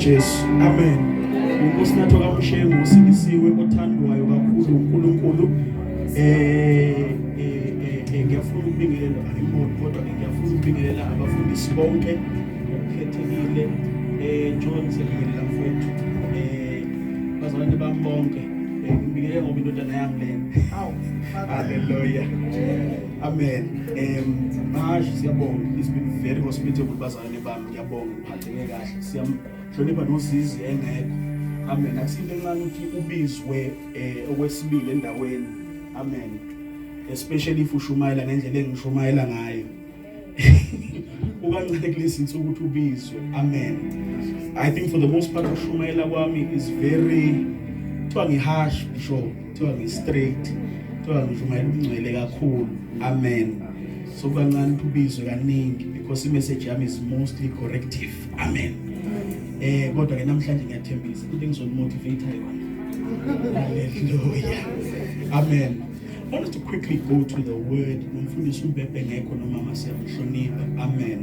Jesu. Amen. Unkosinathi kaMshengu usikisiwe othandwayo kakhulu uNkulunkulu. Ngiyafuna ukubingelela impondo kodwa ngiyafuna ukubingelela abafundisi bonke okukhethekile John sebingelela mfowethu bazalwane bami bonke ngibingelela ngoba indodana yami lena. Hallelujah. Amen. Manje siyabonga. It's been very hospitable bazalwane bami. Ngiyabonga ngiphatheke kahle. Siyamhlonipha nozizi engekho. Amen. Akusinto encane ukuthi ubizwe okwesibili endaweni. Amen. Especially if ushumayela ngendlela engishumayela ngayo. Ukancane kulesi insuku ukuthi ubizwe. Amen. I think for the most part ushumayela kwami is very kuthiwa ngiharsh sure, kuthiwa ngi-straight, kuthiwa ngishumayela ungcwele kakhulu. Amen. So kancane ukuthi ubizwe kaningi because i-message yami is mostly corrective. Amen. Kodwa ke namhlanje ngiyathembisa ukuthi ngizomotivate yona. Hallelujah. Amen. I want us to quickly go to the word. Umfundisi uMbebe ngekho nomama siyamhlonipha. Amen.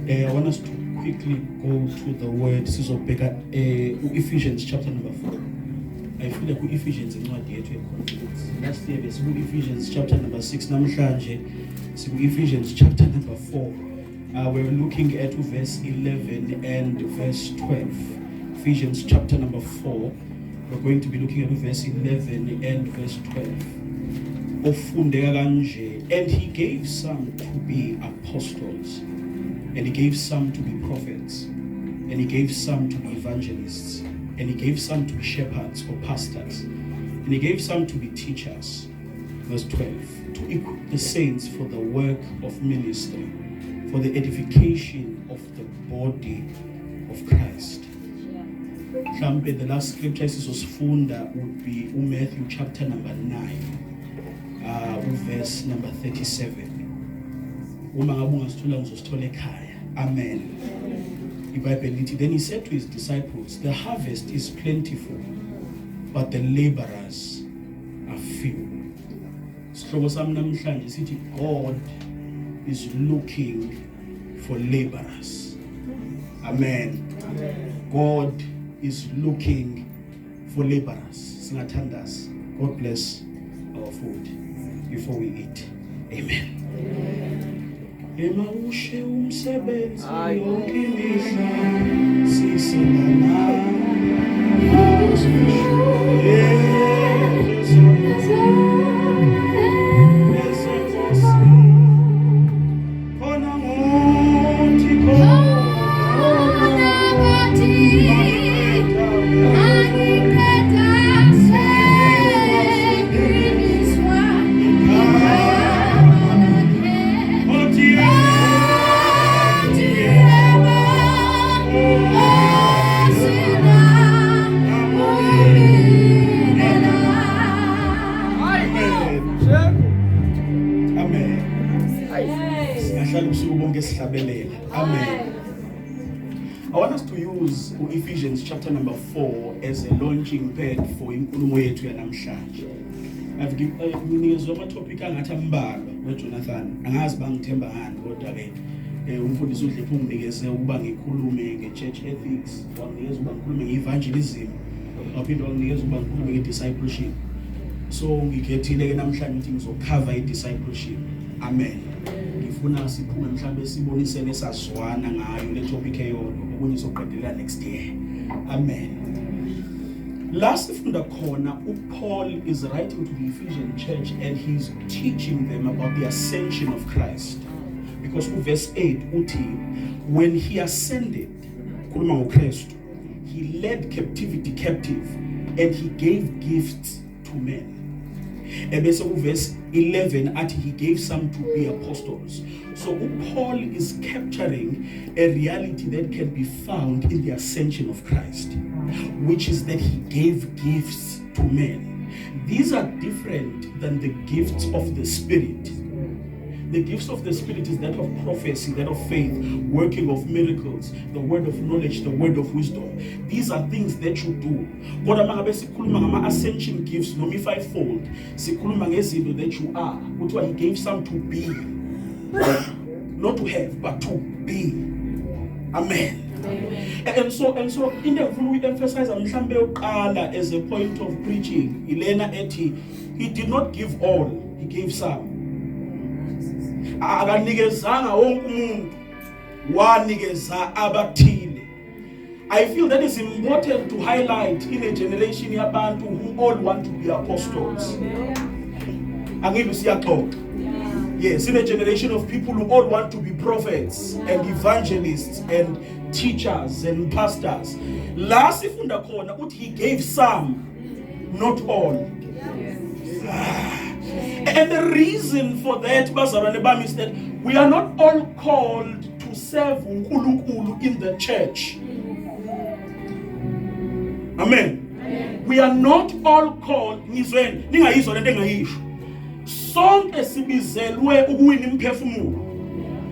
I want us to quickly go to the word. Sizobheka Ephesians chapter number 4. I feel like Ephesians incwadi yethu ekhona. Last year besiku Ephesians chapter number 6 namhlanje siku Ephesians chapter number 4. We're looking at verse 11 and verse 12. Ephesians chapter number 4. We're going to be looking at verse 11 and verse 12. And he gave some to be apostles, and he gave some to be prophets, and he gave some to be evangelists, and he gave some to be shepherds or pastors, and he gave some to be teachers. Verse 12. To equip the saints for the work of ministry, for the edification of the body of Christ. The last scripture sisosifunda would be Matthew chapter number 9. Verse number 37. Amen. Then he said to his disciples, the harvest is plentiful, but the laborers are few. God is looking for laborers. Amen. God is looking for laborers. God bless our food before we eat. Amen. Emaushe umsebenzi yonke imihla siselana. I want us to use Ephesians chapter number 4 as a launching pad for inkulumo yethu yanamhlanje. I've given topic angathi ambalwa weJonathan. Angazi bangithemba ngani kodwa ke umfundisi uDlephu unginikeze ukuba ngikhulume nge-church ethics, wanginikeza ukuba ngikhulume nge-evangelism, waphinde wanginikeza ukuba ngikhulume nge-discipleship. So ngikhethile ke namhlanje ukuthi ngizocover i-discipleship. Amen. Ngifuna siphume mhlambe sibonisene sazwana ngayo le topic eyodwa okunye soqedela next year. Amen. Last sifunda khona Paul is writing to the Ephesian church and he's teaching them about the ascension of Christ. Because verse 8 uthi when he ascended kuluma ngoKristu he led captivity captive and he gave gifts to men. Ebese verse 11 athi he gave some to be apostles. So Paul is capturing a reality that can be found in the ascension of Christ, which is that he gave gifts to men. These are different than the gifts of the Spirit. The gifts of the Spirit is that of prophecy, that of faith, working of miracles, the word of knowledge, the word of wisdom. These are things that you do. Kodwa mangabe sikhuluma ngama ascension gifts noma i-fivefold, sikhuluma ngezinto that you are. Kuthiwa he gave some to be, not to have, but to be. Amen. And so in the we emphasize mhlambe uqala as a point of preaching ilena ethi he did not give all, he gave some. Akanikezanga wonke umuntu, wanikeza abathile. I feel that is important to highlight in a generation yabantu who all want to be apostles. Angibe siyaxoxa. Yes, in a generation of people who all want to be prophets and evangelists and teachers and pastors. La sifunda khona uthi he gave some, not all. And the reason for that, bazalwane bami, is that we are not all called to serve uNkulunkulu in the church. Amen. We are not all called, ngizweni, ningayizwa lento engayisho. Sonke sibizelwe ukuwina imphefumulo.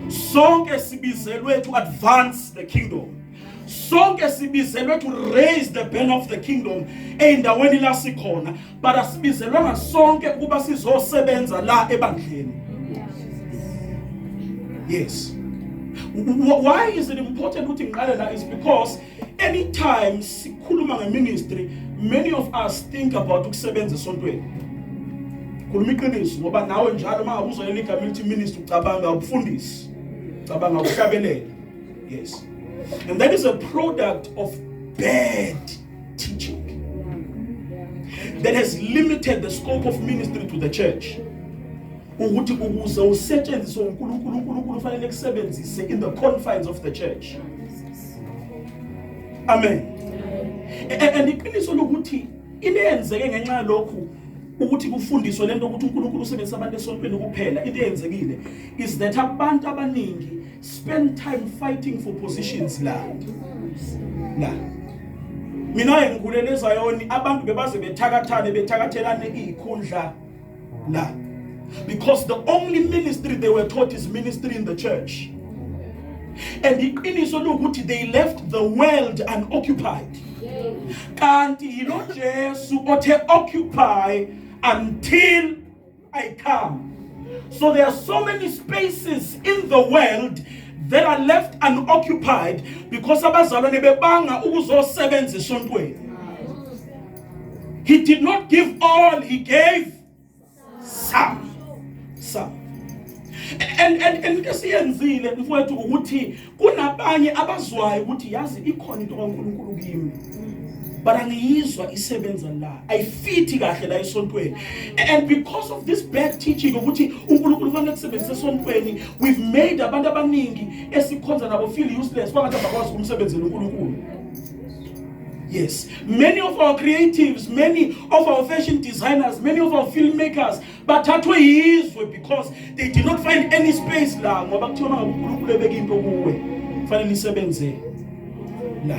Sonke sibizelwe to advance the kingdom. Sonke sibizelwe to raise the banner of the kingdom endaweni la sikhona, but asibizelwanga sonke ukuba sizosebenza la ebandleni. Yes. Why is it important ukuthi ngiqale la is because anytime sikhuluma ngeministry, many of us think about ukusebenza esontweni. Khuluma iqiniso ngoba nawe njalo uma uzoyela igama elithi ministry ucabanga ubufundisi, ucabanga ukuhlabelela. Yes. And that is a product of bad teaching that has limited the scope of ministry to the church. Ukuthi ukuze usetshenziswe uNkulunkulu fanele kusebenzise in the confines of the church. Amen. And iqiniso lokuthi inenzeke ngenxa lokhu ukuthi kufundiswe lento ukuthi uNkulunkulu usebenzisa abantu esontweni kuphela, into eyenzekile is that abantu abaningi spend time fighting for positions la. Mina engikhulela eZayoni abantu bebaze bethakathelane izikhundla la. Because the only ministry they were taught is ministry in the church. And iqiniso lokuthi they left the world unoccupied. Kanti yilo Jesu othe occupy until I come. So there are so many spaces in the world that are left unoccupied because abazalwane bebanga ukuzosebenza esontweni. He did not give all, he gave some. And kesiyenzile mfowethu ukuthi kunabanye abazwayo ukuthi yazi ikhona into kaNkulunkulu kimi, but angiyizwa isebenza la, ayifiti kahle la esontweni. And because of this bad teaching ukuthi uNkulunkulu fanele kusebenzisa esontweni, we've made abantu abaningi esikhonza nabo feel useless bangathi abakwazi ukumsebenzela uNkulunkulu. Yes, many of our creatives, many of our fashion designers, many of our filmmakers, bathathwe yizwe because they did not find any space la ngoba kuthiwa uNkulunkulu ebeke into kuwe fanele isebenze la.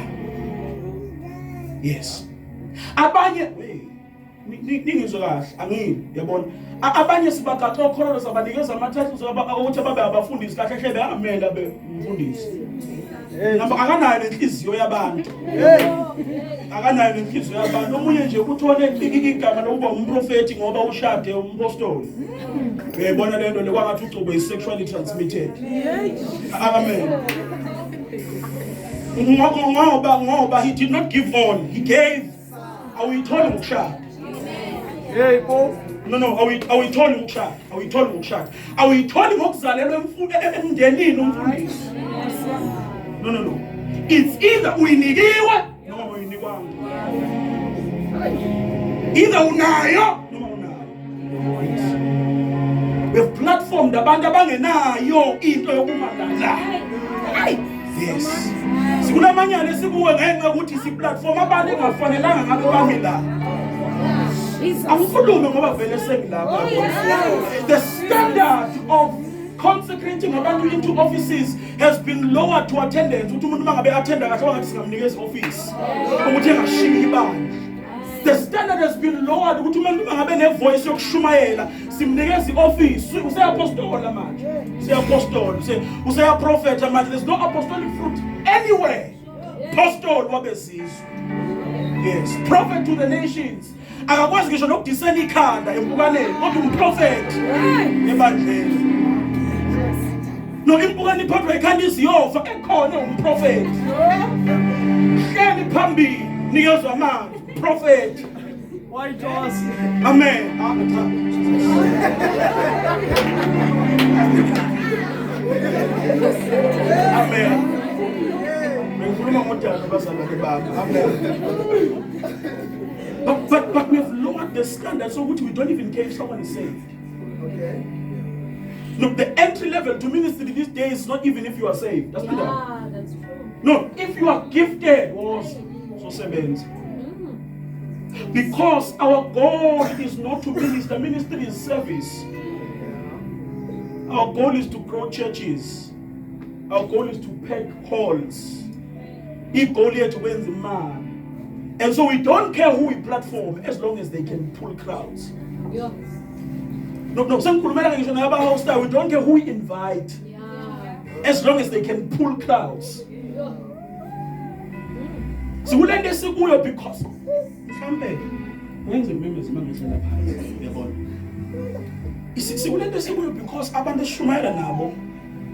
Yes. Abanye ningizwe kahle angini yabona abanye sibagaxa okhona sabanikeza amathathu ukuthi babe abafundisi kahle hle behamela bemfundisi. Namba akanayo lenhliziyo yabantu. Akanayo lenhliziyo yabantu. Omunye nje ukuthole igama lokuba umprofeti ngoba ushade umpostoli. Uyayibona lento lekwangathi ucubo is sexually transmitted. Amen. Ngoba he did not give all, he gave. Awuyitholi ngokushada. Hey Paul. No, awuyitholi ngokushada. Awuyitholi ngokuzalelwa emndenini umfundisi. No. It's either uyinikiwe noma uyinikwanga. Either unayo noma unayo. We've platformed abantu abangenayo into yokumadala. Yes. Sikulamanyana esibuwe ngenxa ukuthi siplatform abantu engafanelanga ngabe bamila. Awukhulume ngoba vele sengilapha. The standard of consecrating abantu into offices has been lowered to attendance. Uthi umuntu mangabe attenda kahle wangathi singamnikeza office. Ukuthi engashiyi ibandla. The standard has been lowered ukuthi umuntu mangabe ne voice yokushumayela simnikeza ioffice. Useyapostola manje. Useya prophet manje. There's no apostolic fruit anywhere. Apostle wabezizwe. Yes, prophet to the nations. Akakwazi ngisho nokudisela ikhanda empukaneni kodwa umprophet ebandleni. No, impukaneni nibona niphathwa ikhanda iziyofa ekhona umprofeti hleli phambili nikezwa amanga prophet white horse amen amen ngikhuluma ngodaba bazalwane bami amen but we have lowered the standard so we don't even care if someone is saved. Okay. Look, the entry level to ministry these days is not even if you are saved. That's true. No, if you are gifted, so seventh. Because our goal is not to minister. Ministry is service. Our goal is to grow churches. Our goal is to pack halls. Our goal is to win the man. And so we don't care who we platform as long as they can pull crowds. Yeah. No, we don't care who we invite. Yeah. As long as they can pull crowds. Yeah. So we let this go because abantu shumayela nabo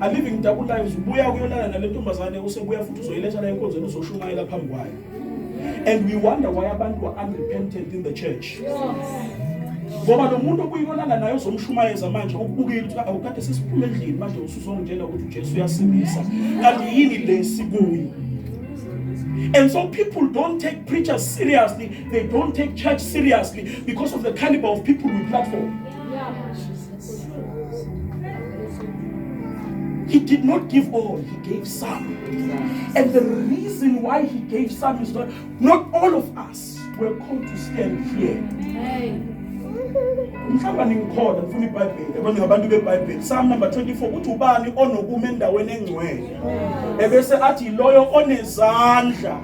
are living double lives. Ubuya kuyolala nalentombazane usebuya futhi uzoyiletha la enkonzweni uzoshumayela phambi kwayo. And we wonder why abantu are unrepentant in the church. Ngoba lo muntu okuyibonana naye uzomshumayeza manje ukubukile ukuthi awukade sesiphume endlini manje usuzongitshela ukuthi uJesu uyasindisa. Kanti yini lesikuyo? And so people don't take preachers seriously. They don't take church seriously because of the caliber of people we platform. He did not give all, he gave some. And the reason why he gave some is not all of us were called to stand here. Psalm number 24, uthi ubani onokume endaweni engcwele ebese athi loyo onezandla.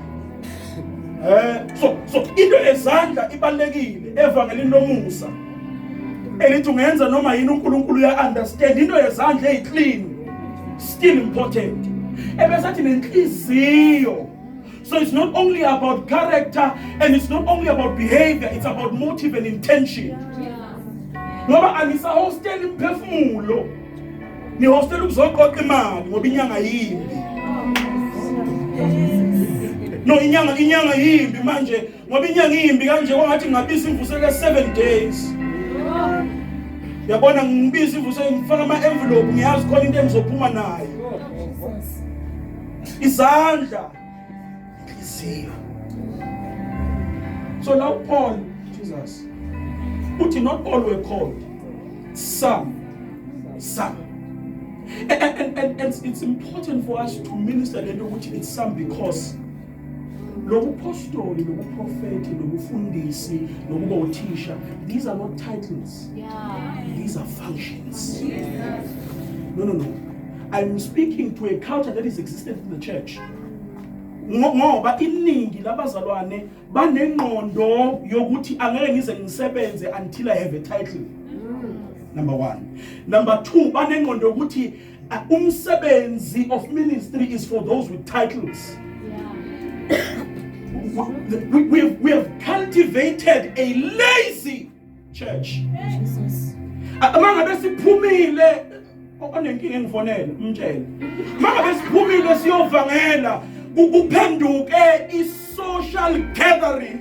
So into ezandla ibalekile evangelini lomusa elithi ungenza noma yini uNkulunkulu uya understand into ezandla eclean still important. Ebese athi nenhliziyo. So it's not only about character and it's not only about behavior, it's about motive and intention. Ngoba anisa hostel imphefumulo ni hostel ukuzoqoqa imali ngoba inyanga yimbi. No inyanga yimbi manje ngoba inyanga yimbi kanje kwangathi ngabisa imvusela 7 days. Yabona ngibisa imvusela ngifaka ama envelope ngiyazi khona into engizophuma nayo. Izandla inhliziyo. So now Paul Jesus but not all were called. Some. And it's important for us to minister which it's some because lobu apostoli, lobu prophet, lobu fundisi, lobu uthisha, these are not titles. Yeah. These are functions. Yeah. No. I'm speaking to a culture that is existent in the church. Ngoba iningi labazalwane banengqondo yokuthi angeke ngize ngisebenze until I have a title. Number 1. Number 2, banengqondo yokuthi umsebenzi of ministry is for those with titles. Yeah. We have cultivated a lazy church. Mangabe siphumile onenkinga engifonela umtshela. Mangabe siphumile siyovangela kuphenduke i-social gathering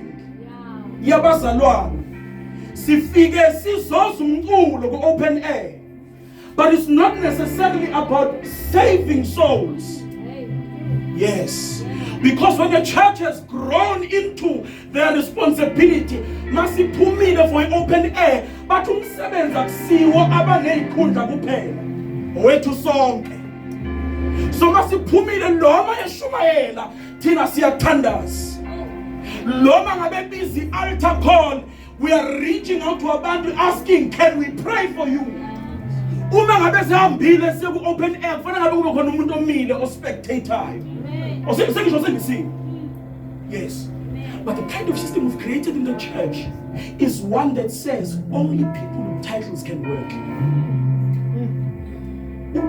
yabazalwane sifike sizoza umculo ku-open air, but it's not necessarily about saving souls. Yes, because when the church has grown into their responsibility masiphumile for an-open air but umsebenzi akusiwo abaney'khundla kuphela wethu sonke. So masiphumile noma eshumayela thina siyathandaza. Noma ngabe busy altar call, we are reaching out to abantu asking, can we pray for you? Uma ngabe sihambile siku open air kufanele ngabe kube khona umuntu omile o spectator. Osengisho sengisi. Yes. But the kind of system we've created in the church is one that says only people with titles can work.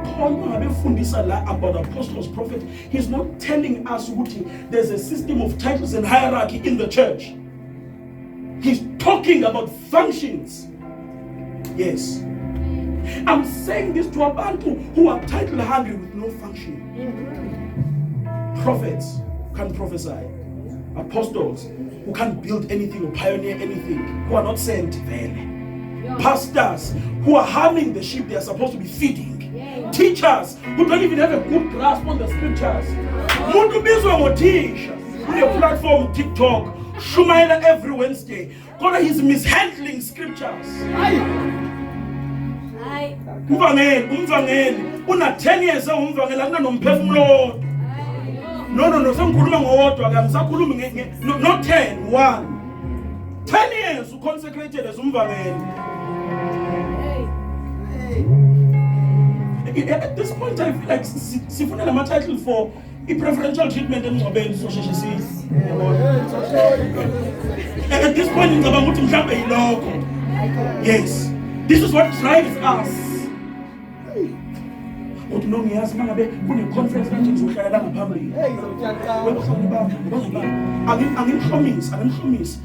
Paul about apostles, prophets, he's not telling us there's a system of titles and hierarchy in the church. He's talking about functions. Yes. I'm saying this to abantu who are title hungry with no function. Prophets can't prophesy. Apostles who can't build anything or pioneer anything, who are not sent. Pastors who are harming the sheep they are supposed to be feeding. Teachers who don't even have a good grasp on the scriptures. Muntu bizwa ngotisha on your platform TikTok, Shumaila every Wednesday. God, he's mishandling scriptures. Umvangeli una 10 years umvangeli akunomphefumulo. No, sengikhuluma ngowodwa ke ngisakhuluma not 10, 1. 10 years consecrated as umvangeli. At this point I feel like sifuna lama title for a preferential treatment emngcwabeni sosheshe sisi. At this point ngicabanga ukuthi mhlambe yilokho. Yes. This is what drives us. Uthi no ngiyazi mangabe kune conference kanje ngizohlala la ngaphambili. Angimhlomisi.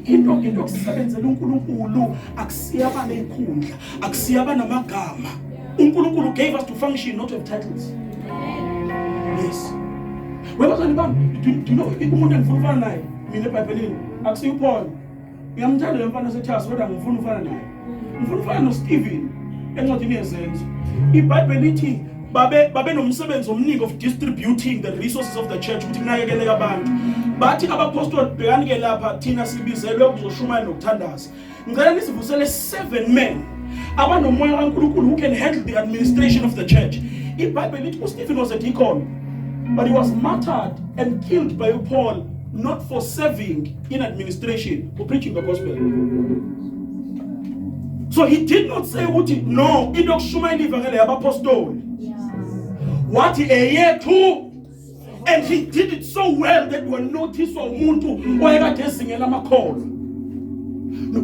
Into yokusebenzela uNkulunkulu akusiyaba nezikhundla, akusiyaba namagama. uNkulunkulu gave us to function, not to have titles. Yes. Webazali bami, do you know umuntu engifuna ufana naye mina eBhayibhelini akusiyo uPaul. Ngiyamthanda lo mfana seThas kodwa ngifuna ufana naye. Ngifuna ufana noStephen encwadini yezenzo. iBhayibheli lithi babe nomsebenzi omningi of distributing the resources of the church ukuthi kunakekeleke abantu. Bathi abapostoli bhekani ke lapha thina sibizelwe ukuzoshumayela nokuthandaza. Ngicela nisivusele 7 men abanomoya kaNkulunkulu who can handle the administration of the church. iBhayibheli lithi uStephen was a deacon, but he was martyred and killed by Paul, not for serving in administration, for preaching the gospel. So he did not say no, idokushumayela ivangeli yabapostoli. What a year too. And he did it so well that we noticed umuntu oyekade ezingela amakholo.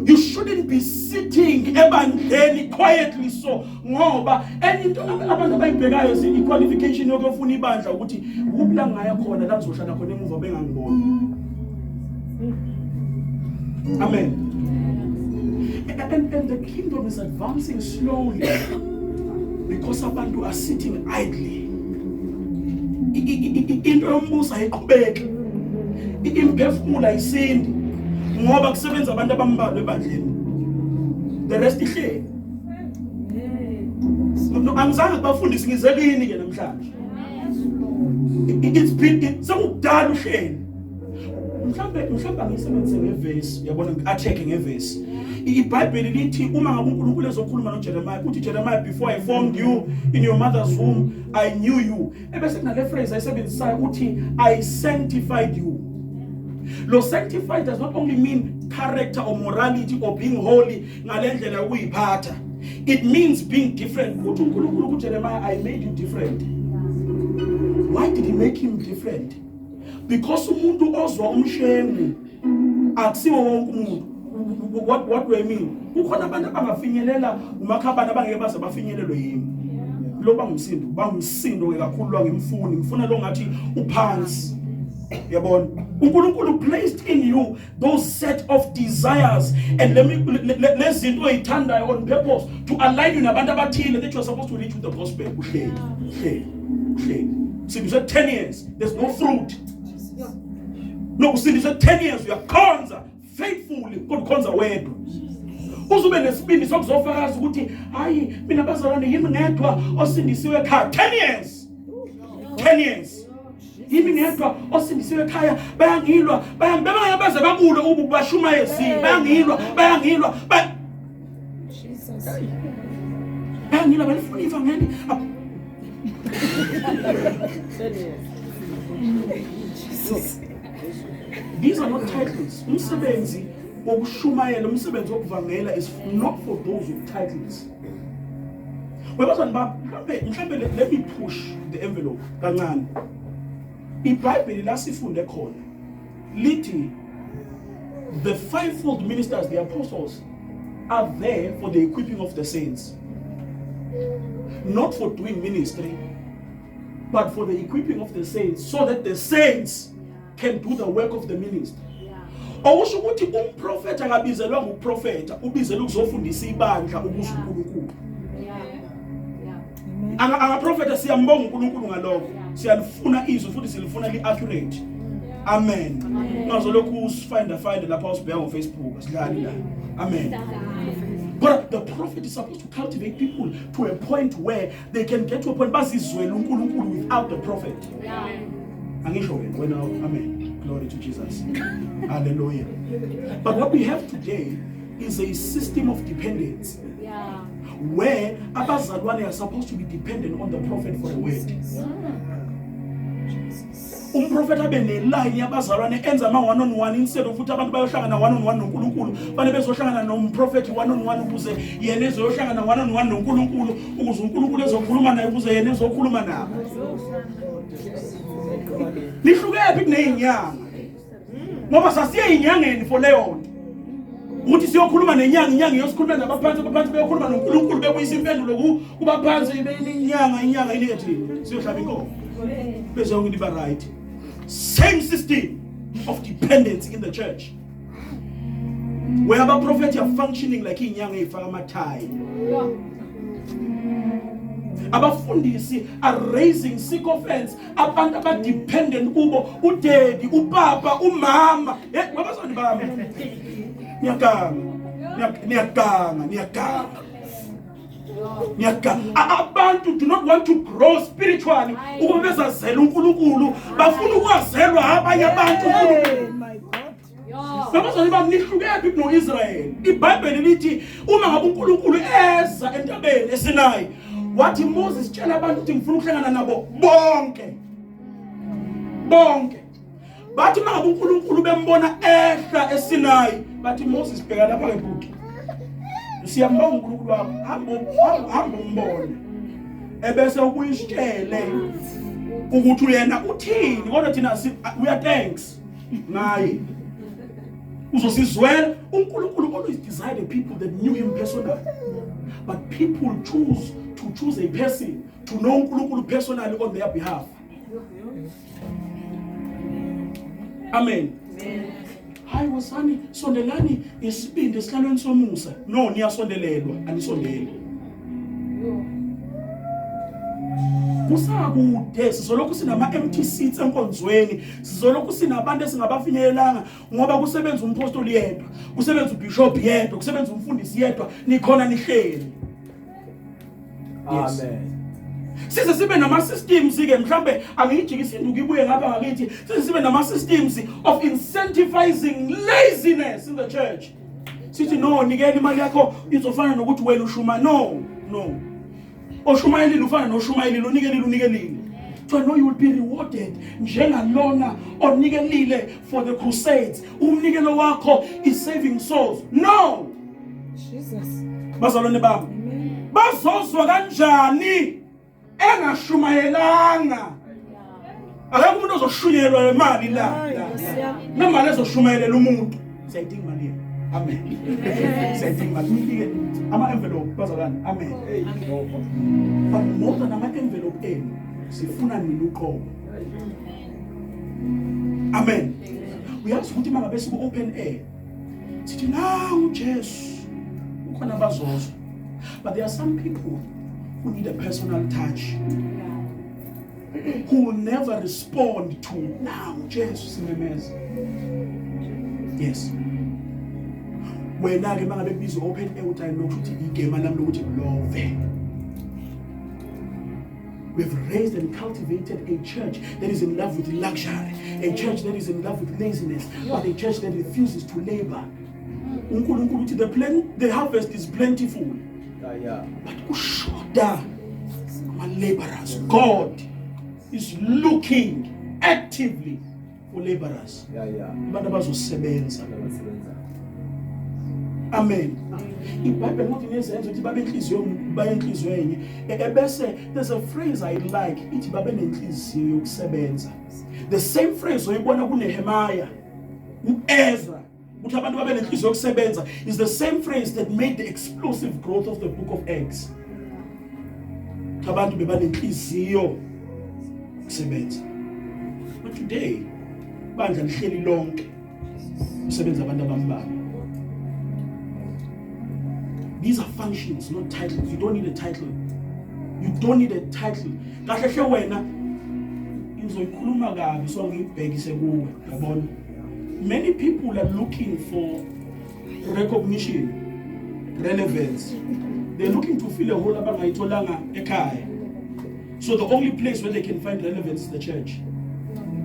You shouldn't be sitting ebandleni quietly so ngoba into abantu abayibhekayo is qualification yokufuna ibandla ukuthi ukupla ngaya khona la ngizohlala khona emuva bengangibona. Amen. And the kingdom is advancing slowly because abantu are sitting idly. Into yombuso ayiqhubeki. Imphefumulo ayisindi ngoba kusebenza abantu abambalwa ebandleni. The rest ihleli. Angizange bafundise ngizelini ke namhlanje. It's been sekudala uhleli. Mhlambe angisebenzise ngeverse yabona ngi-attack ngeverse. iBhayibheli lithi uma ngabe uNkulunkulu ezokhuluma noJeremiah uthi Jeremiah, before I formed you in your mother's womb I knew you. Ebese kunale phrase ayisebenzisayo uthi I sanctified you. Lo sanctified does not only mean character or morality or being holy ngalendlela ukuyiphatha. It means being different. Uthi uNkulunkulu kuJeremiah, I made you different. Why did he make him different? Because umuntu ozwa umsheni akusiwo wonke umuntu. What do I mean? Ukhona abantu abangafinyelela umakhabana abangeke baze bafinyelelwe yimi. Lo bangumsindo ke kakhulu lwangimfuni. Ngifuna lo ngathi uphansi. Yabona? uNkulunkulu placed in you those set of desires and lezinto oyithandayo on purpose to align you nabantu abathile that you are supposed to reach with the gospel. Uhleli. See, you said 10 years, there's no fruit. No, see, you said 10 years, you are konza faithfully, God konza wedwa. Uzube nesibindi sokuzofakaza ukuthi hayi mina bazalwane yimi ngedwa osindisiwe ekhaya. 10 years. 10 years. Yimi ngedwa osindisiwe ekhaya bayangilwa baze bakule ubu bashuma ezini bayangilwa Jesus. Bayangilwa balifuna ivangeli. These are not titles. Umsebenzi wokushumayela, umsebenzi wokuvangela is not for those with titles. Let me push the envelope kancane. iBhayibheli lasifunde khona lithi the fivefold ministers, the apostles, are there for the equipping of the saints, not for doing ministry, but for the equipping of the saints, so that the saints can do the work of the ministry. Awusho ukuthi umprofeta akabizelwa nguprofeta, ubizelwe ukuzofundisa ibandla ukuze uNkulunkulu. Anga-prophet siyambonga uNkulunkulu ngalokho. Siyalifuna izwi futhi silifuna li-accurate. Amen. Ungazolokhu usifind lapha usibheka ngoFacebook asidlali la. Amen. But the prophet is supposed to cultivate people to a point where they can get to a point bazizwele uNkulunkulu without the prophet. Angisho wena amen. Glory to Jesus. Hallelujah. But what we have today is a system of dependence. Where abazalwane are supposed to be dependent on the prophet for a word. Prophet abe neline yabazalwane enza ama one on one instead of ukuthi abantu bayohlangana one on one noNkulunkulu bane bezohlangana nomprofeti one on one ukuze yena ezohlangana one on one noNkulunkulu ukuze uNkulunkulu ezokhuluma naye ukuze yena ezokhuluma nabo. Nihluke phi kunezinyanga ngoba sasiye inyangeni for leyo ukuthi siyokhuluma nenyanga yosikhuluma nabaphansi beyokhuluma noNkulunkulu bebuyisa impendulo kubaphansi inyanga ilethi siyohlaba inkomo bese yonke iba right. Same system of dependence in the church where our prophets are functioning like inyanga efaka amathayi. Abafundisi are raising sycophants abantu abadependent kubo udaddy upapa umama wabazali bami niyaganga abantu do not want to grow spiritually ukuba bezazela uNkulunkulu bafuna ukwazelwa abanye abantu Babazali bami nihluke phi noIsrael. iBhayibheli lithi uma ngabe uNkulunkulu eza entabeni eSinayi wathi Moses tshela abantu ukuthi ngifuna ukuhlangana nabo bonke bathi uma ngabe uNkulunkulu bembona ehla eSinayi bathi Moses bheka lapha ngebhuki siyambonga uNkulunkulu wakho hamba umbone ebese ukuyishitshele ukuthi uyena uthini kodwa thina we are thanks ngaye uzosizwela uNkulunkulu always desired people that knew him personally, but people choose a person to know uNkulunkulu personally on their behalf. Amen. Hayi wasani sondelani isibindi esihlalweni somusa. No, niyasondelelwa anisondele. Kusakude sizolokhu sinama empty seats enkonzweni, sizolokhu sinabantu esingabafinyelelanga ngoba kusebenza umpostoli yedwa, kusebenza ubishop yedwa, kusebenza umfundisi yedwa, nikhona nihleli. Amen. Size sibe nama systems ke mhlambe angijikisa induku ibuye ngapha ngakithi size sibe nama systems of incentivizing laziness in the church. Sithi no nikela imali yakho izofana nokuthi wena ushuma no. Oshumayeli ufana noshumayeli unikelile. So I know you will be rewarded njengalona onikelile for the crusades. Umnikelo wakho is saving souls. No. Jesus. Bazalwane bami. Bazozwa kanjani engashumayelanga? Akekho umuntu ozoshunyelwa imali la. Nemali ezoshumayelela umuntu. Siyayidinga imali. Amen. Siyayidinga imali. Ama-envelope bazalwane. Amen. But more than ama-envelope enu sifuna nini uqobo. Amen. Uyazi ukuthi mangabe siku open air sithi nawu Jesu ukhona abazozwa. But there are some people who need a personal touch, who will never respond to now Jesu simemeza. Yes. Wena ke mangabe bizo open air uthi nokuthi igame lami lokuthi love. We've raised and cultivated a church that is in love with luxury, a church that is in love with laziness, but a church that refuses to labor. The harvest is plentiful, but ushoda ama laborers. God is looking actively for laborers. Abantu abazosebenza. Amen. iBhayibheli ngothi nezenzo ukuthi babe inhliziyo baye inhliziyo enye ebese there's a phrase I like ithi babe nenhliziyo yokusebenza. The same phrase oyibona kuNehemiah, uEzra, ukuthi abantu babe nenhliziyo yokusebenza is the same phrase that made the explosive growth of the book of Acts. Abantu beba nenhliziyo yokusebenza. But today bandla lihleli lonke usebenza abantu abambalwa. These are functions, not titles. You don't need a title You don't need a title. Kahle hle wena ngizoyikhuluma kabi so ngibhekise kuwe yabona. Many people are looking for recognition, relevance. They're looking to fill a hole abangayitholanga ekhaya. So the only place where they can find relevance is the church.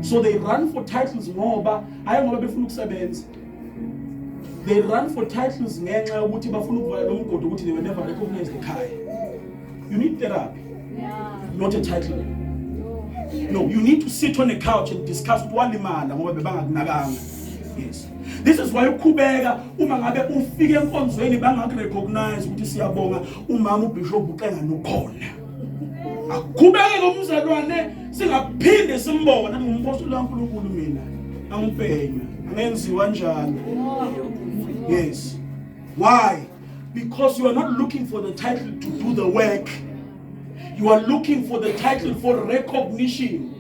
So they run for titles ngoba hayi ngoba befuna ukusebenza. They run for titles ngenxa yokuthi bafuna ukuvala lo mgodo ukuthi they were never recognized ekhaya. You need therapy. Not a title. No, you need to sit on a couch and discuss with walimala ngoba bebangakunakanga. Yes. This is why ukhubeka uma ngabe ufike enkonzweni bangakurecognize ukuthi siyabonga umama uBishop uqenga nokhona. Akubeke ngomzalwane singaphinde simbona ngumphostoli kaNkulunkulu mina angipenya angenziwa njalo. Yes. Why? Because you are not looking for the title to do the work. You are looking for the title for recognition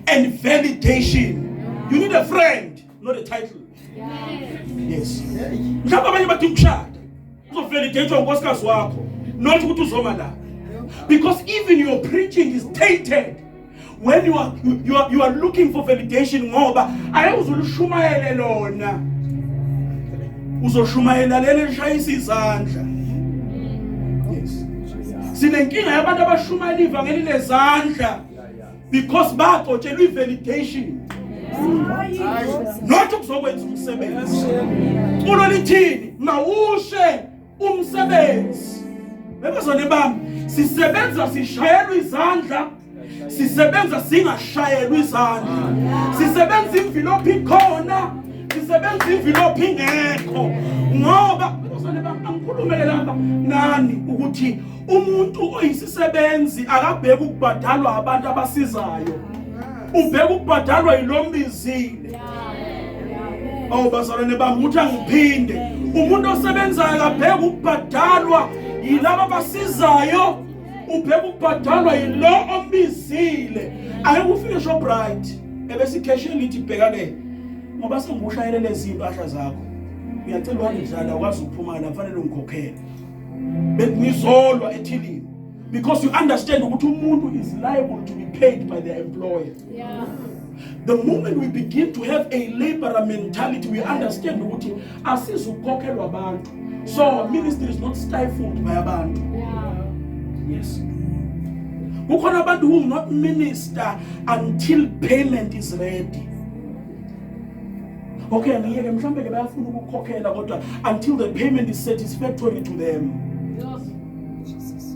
and validation. You need a friend, not a title. Yes. Mhlawumbe abanye bathi ukushada uzovalidate unkosikazi wakho not ukuthi uzoma la. Because even your preaching is tainted when you are looking for validation ngoba ayuzulushayela lona uzoshumayela lele lishayisa izandla. Yes. Sinenkinga yabantu abashumayela ivangeli lezandla because baxotshelwa ivalidation not ukuzokwenza umsebenzi. Ulo lithini mawushe umsebenzi. Bebazone bami sisebenza sishayelwa izandla, sisebenza singashayelwa izandla, sisebenza imvilophi ikhona, sisebenza imvilophi ingekho ngoba bebazone bami angikhulumele lapha nani ukuthi umuntu oyisisebenzi akabheka ukubhadalwa abantu abasizayo, ubheka ukubhadalwa yilombizile. Bazalwane bami uthi angiphinde umuntu osebenzayo akabheka ukubhadalwa yilabo abasizayo, ubheka ukubhadalwa yilo ombizile. Ayekufike Shoprite ebese ikheshe lithi bhekane ngoba sengushayelele izinto ahla zakho uyacela ukudlala ukwazi ukuphuma la kufanele ungikhokhele benizolwa ethilini because you understand ukuthi umuntu is liable to be paid by their employer. The moment we begin to have a laborer mentality, we understand ukuthi asizukhokhelwa abantu. So ministry is not stifled by abantu. Yes. Kukhona abantu who will not minister until payment is ready. Okay, ngiyeke mhlambe ke bayafuna ukukhokhela kodwa until the payment is satisfactory to them.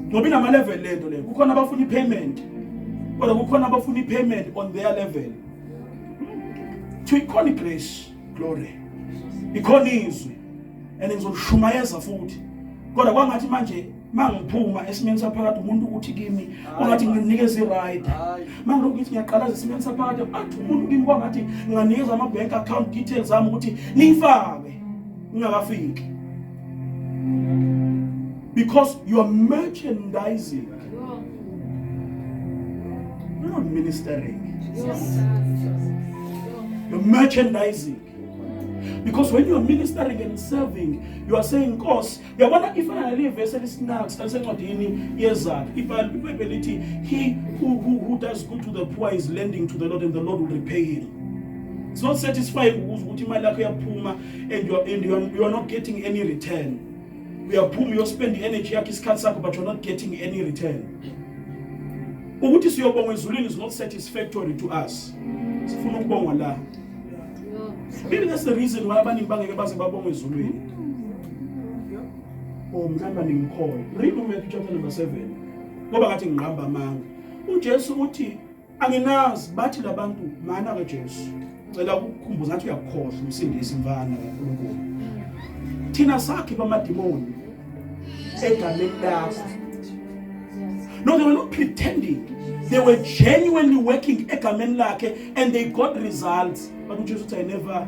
Ngoba inama level lento le. Kukhona abafuna ipayment. Kodwa kukhona abafuna ipayment on their level. To ikhona grace, glory. Ikhona izwi. And ngizoshumayeza futhi. Kodwa kwangathi manje mangiphuma esimeni saphakathi umuntu ukuthi kimi kwangathi nginikeza i-right. Mangiloku ngithi ngiyaqala esimeni saphakathi athi umuntu kimi kwangathi nginikeza ama bank account details zami ukuthi nifake ngingakafiki. Because you are merchandising. You're not ministering. You're merchandising. Because when you are ministering and serving, you are saying, "Cause you wonder if I live vessel snacks and saying what if I ability, he who does good to the poor is lending to the Lord, and the Lord will repay him." It's not satisfying and you are not getting any return. We are poor, you spend the energy but you're not getting any return. Ukuthi siyobonga ezulwini is not satisfactory to us. Sifuna ukubonga la. Maybe that's the reason why abaningi bangeke baze babonga ezulwini. Mhlamba ngimkhona. Read Matthew chapter number 7. Ngoba ngathi ngiqamba amanga. uJesu uthi anginazi bathi labantu mana kaJesu. Cela ukukhumbuza ngathi uyakhohlwa umsindisi imvana kaNkulunkulu. Thina sakhe bamadimoni egameni lakho. No, they were not pretending. They were genuinely working egameni lakhe and they got results. But uJesu uthi never.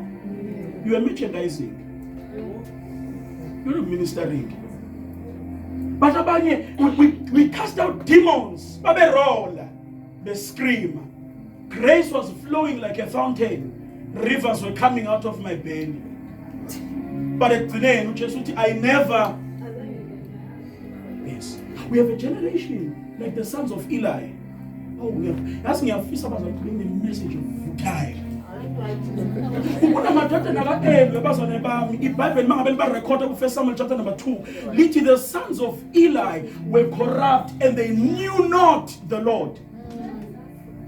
You are merchandising. You're not ministering. But abanye we cast out demons. Babe roll, they scream. Grace was flowing like a fountain. Rivers were coming out of my belly. But at the end, I never. Yes, we have a generation like the sons of Eli. Oh, that's me. I feel somebody bring the message of time. Ukuna madoda naka bazone bami iBhayibheli mangabeli ba record ku 1 Samuel chapter number 2 lithi the sons of Eli were corrupt and they knew not the Lord.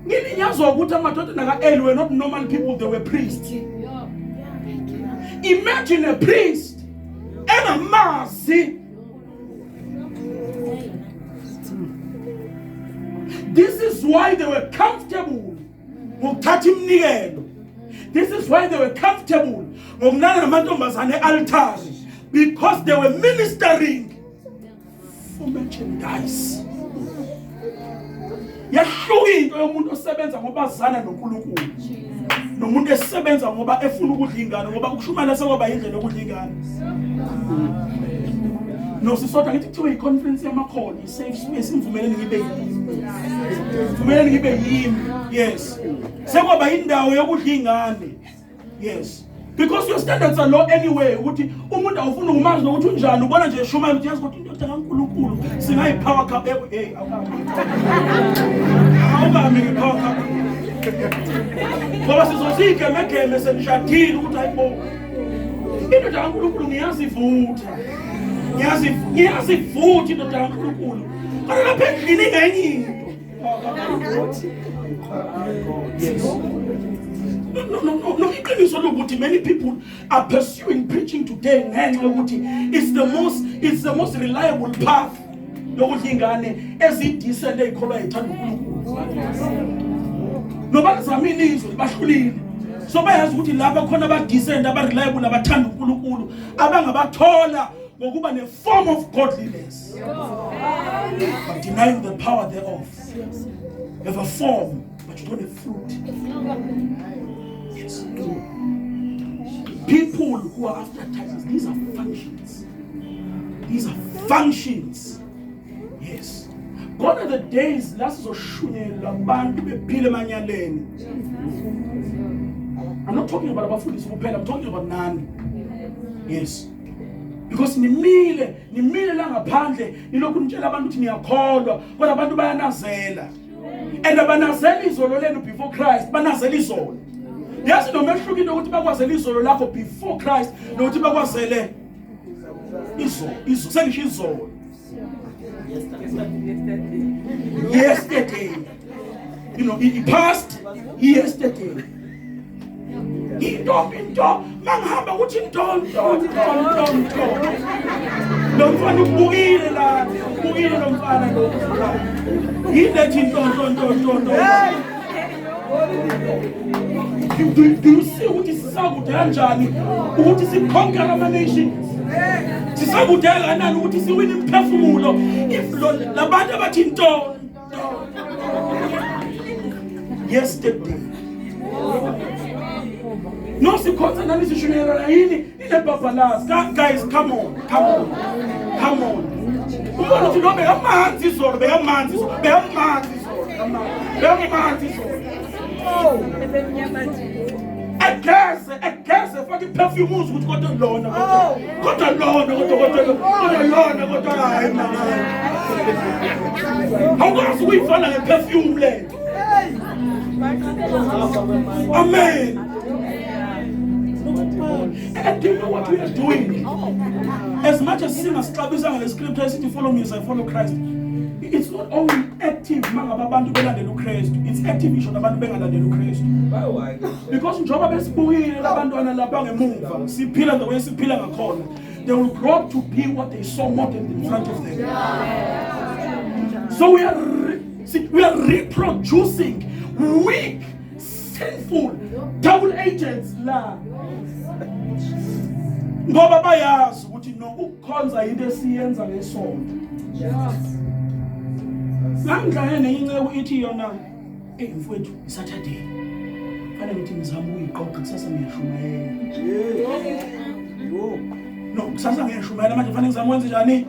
Ngilinyazwa ukuthi amadoda naka Eli were not normal people, they were priests. Imagine a priest and a mazi. This is why they were comfortable ngokuthatha imnikelo. This is why they were comfortable ngokunana namantombazane altari, because they were ministering for merchandise. Yahluka into yomuntu osebenza ngoba azana noNkulunkulu nomuntu esebenza ngoba efuna ukudla ingane, ngoba ukushumana sekwaba indlela yokudla ingane. No, sisodwa ngithi kuthiwa i-conference yamakhono, i-safe space, imvumeleni ngibe yimi. Mvumeleni ngibe yimi. Yes. Sekwaba indawo yokudla ingane. Yes. Because your standards are low anyway. Ukuthi umuntu awufuna ukumazi nokuthi unjani, ubona nje eshumana ukuthi yazi ukuthi into kaNkulunkulu singayi-power cup hey awukami nge-power cup. Ngoba sizozigeme senishadile ukuthi hayibo into kaNkulunkulu ngiyazivutha. Ngiyazivutha into kaNkulunkulu. Kana lapha endlini ngenye into. Yes. No. Many people are pursuing preaching today. It's the most reliable path. As it descended, they call it nobody's a meaning is so by as would lava conaba descend about reliable about Tanukulu, Abangabatola, Moguban a form of godliness, but denying the power thereof. You have a form, but you don't have fruit. Yes. People who are after titles, these are functions. These are functions. Yes. Gone are the days last I'm not talking about food, I'm talking about none. Yes. Because nimile la ngaphandle nilokhu nitshela abantu ukuthi niyakholwa kodwa abantu bayanazela. And abanazela izolo lenu before Christ, banazela izolo. Yazi nomehluko into ukuthi bakwazela izolo lakho before Christ nokuthi bakwazele izolo sengisho izolo. Yesterday. You know, it passed yesterday. Into mangihamba ukuthi into lo mfana ubukile la ubukile lo mfana lo yilethi into do you see ukuthi sisakude kanjani ukuthi siconquer ama nations, sisakude kanjani ukuthi siwine imphefumulo if labantu abathi into yesterday. No, si konza nani si shumera yini ile babalas. Guys, come on. Umuntu uthi nobe amanzi zolo, be amanzi zolo. Oh. Agase fucking perfume ukuthi kodwa lona. Kodwa hayi man. How can we find a perfume le? Amen. And do you know what we are doing? As much as sinners clubbing the scripture says to follow me as I follow Christ, it's not only active it's active issue because they will grow up to be what they saw modeled in front of them. So we are reproducing weak, sinful, double agents. Ngoba bayazi ukuthi no ukukhonza into esiyenza ngesonto. Ngamdlane neyinceke ithi yona mfowethu Saturday. Fanele ngithi ngizama uyiqoqa kusasa ngiyashumayela. No, kusasa ngiyashumayela manje fanele ngizama wenze njani?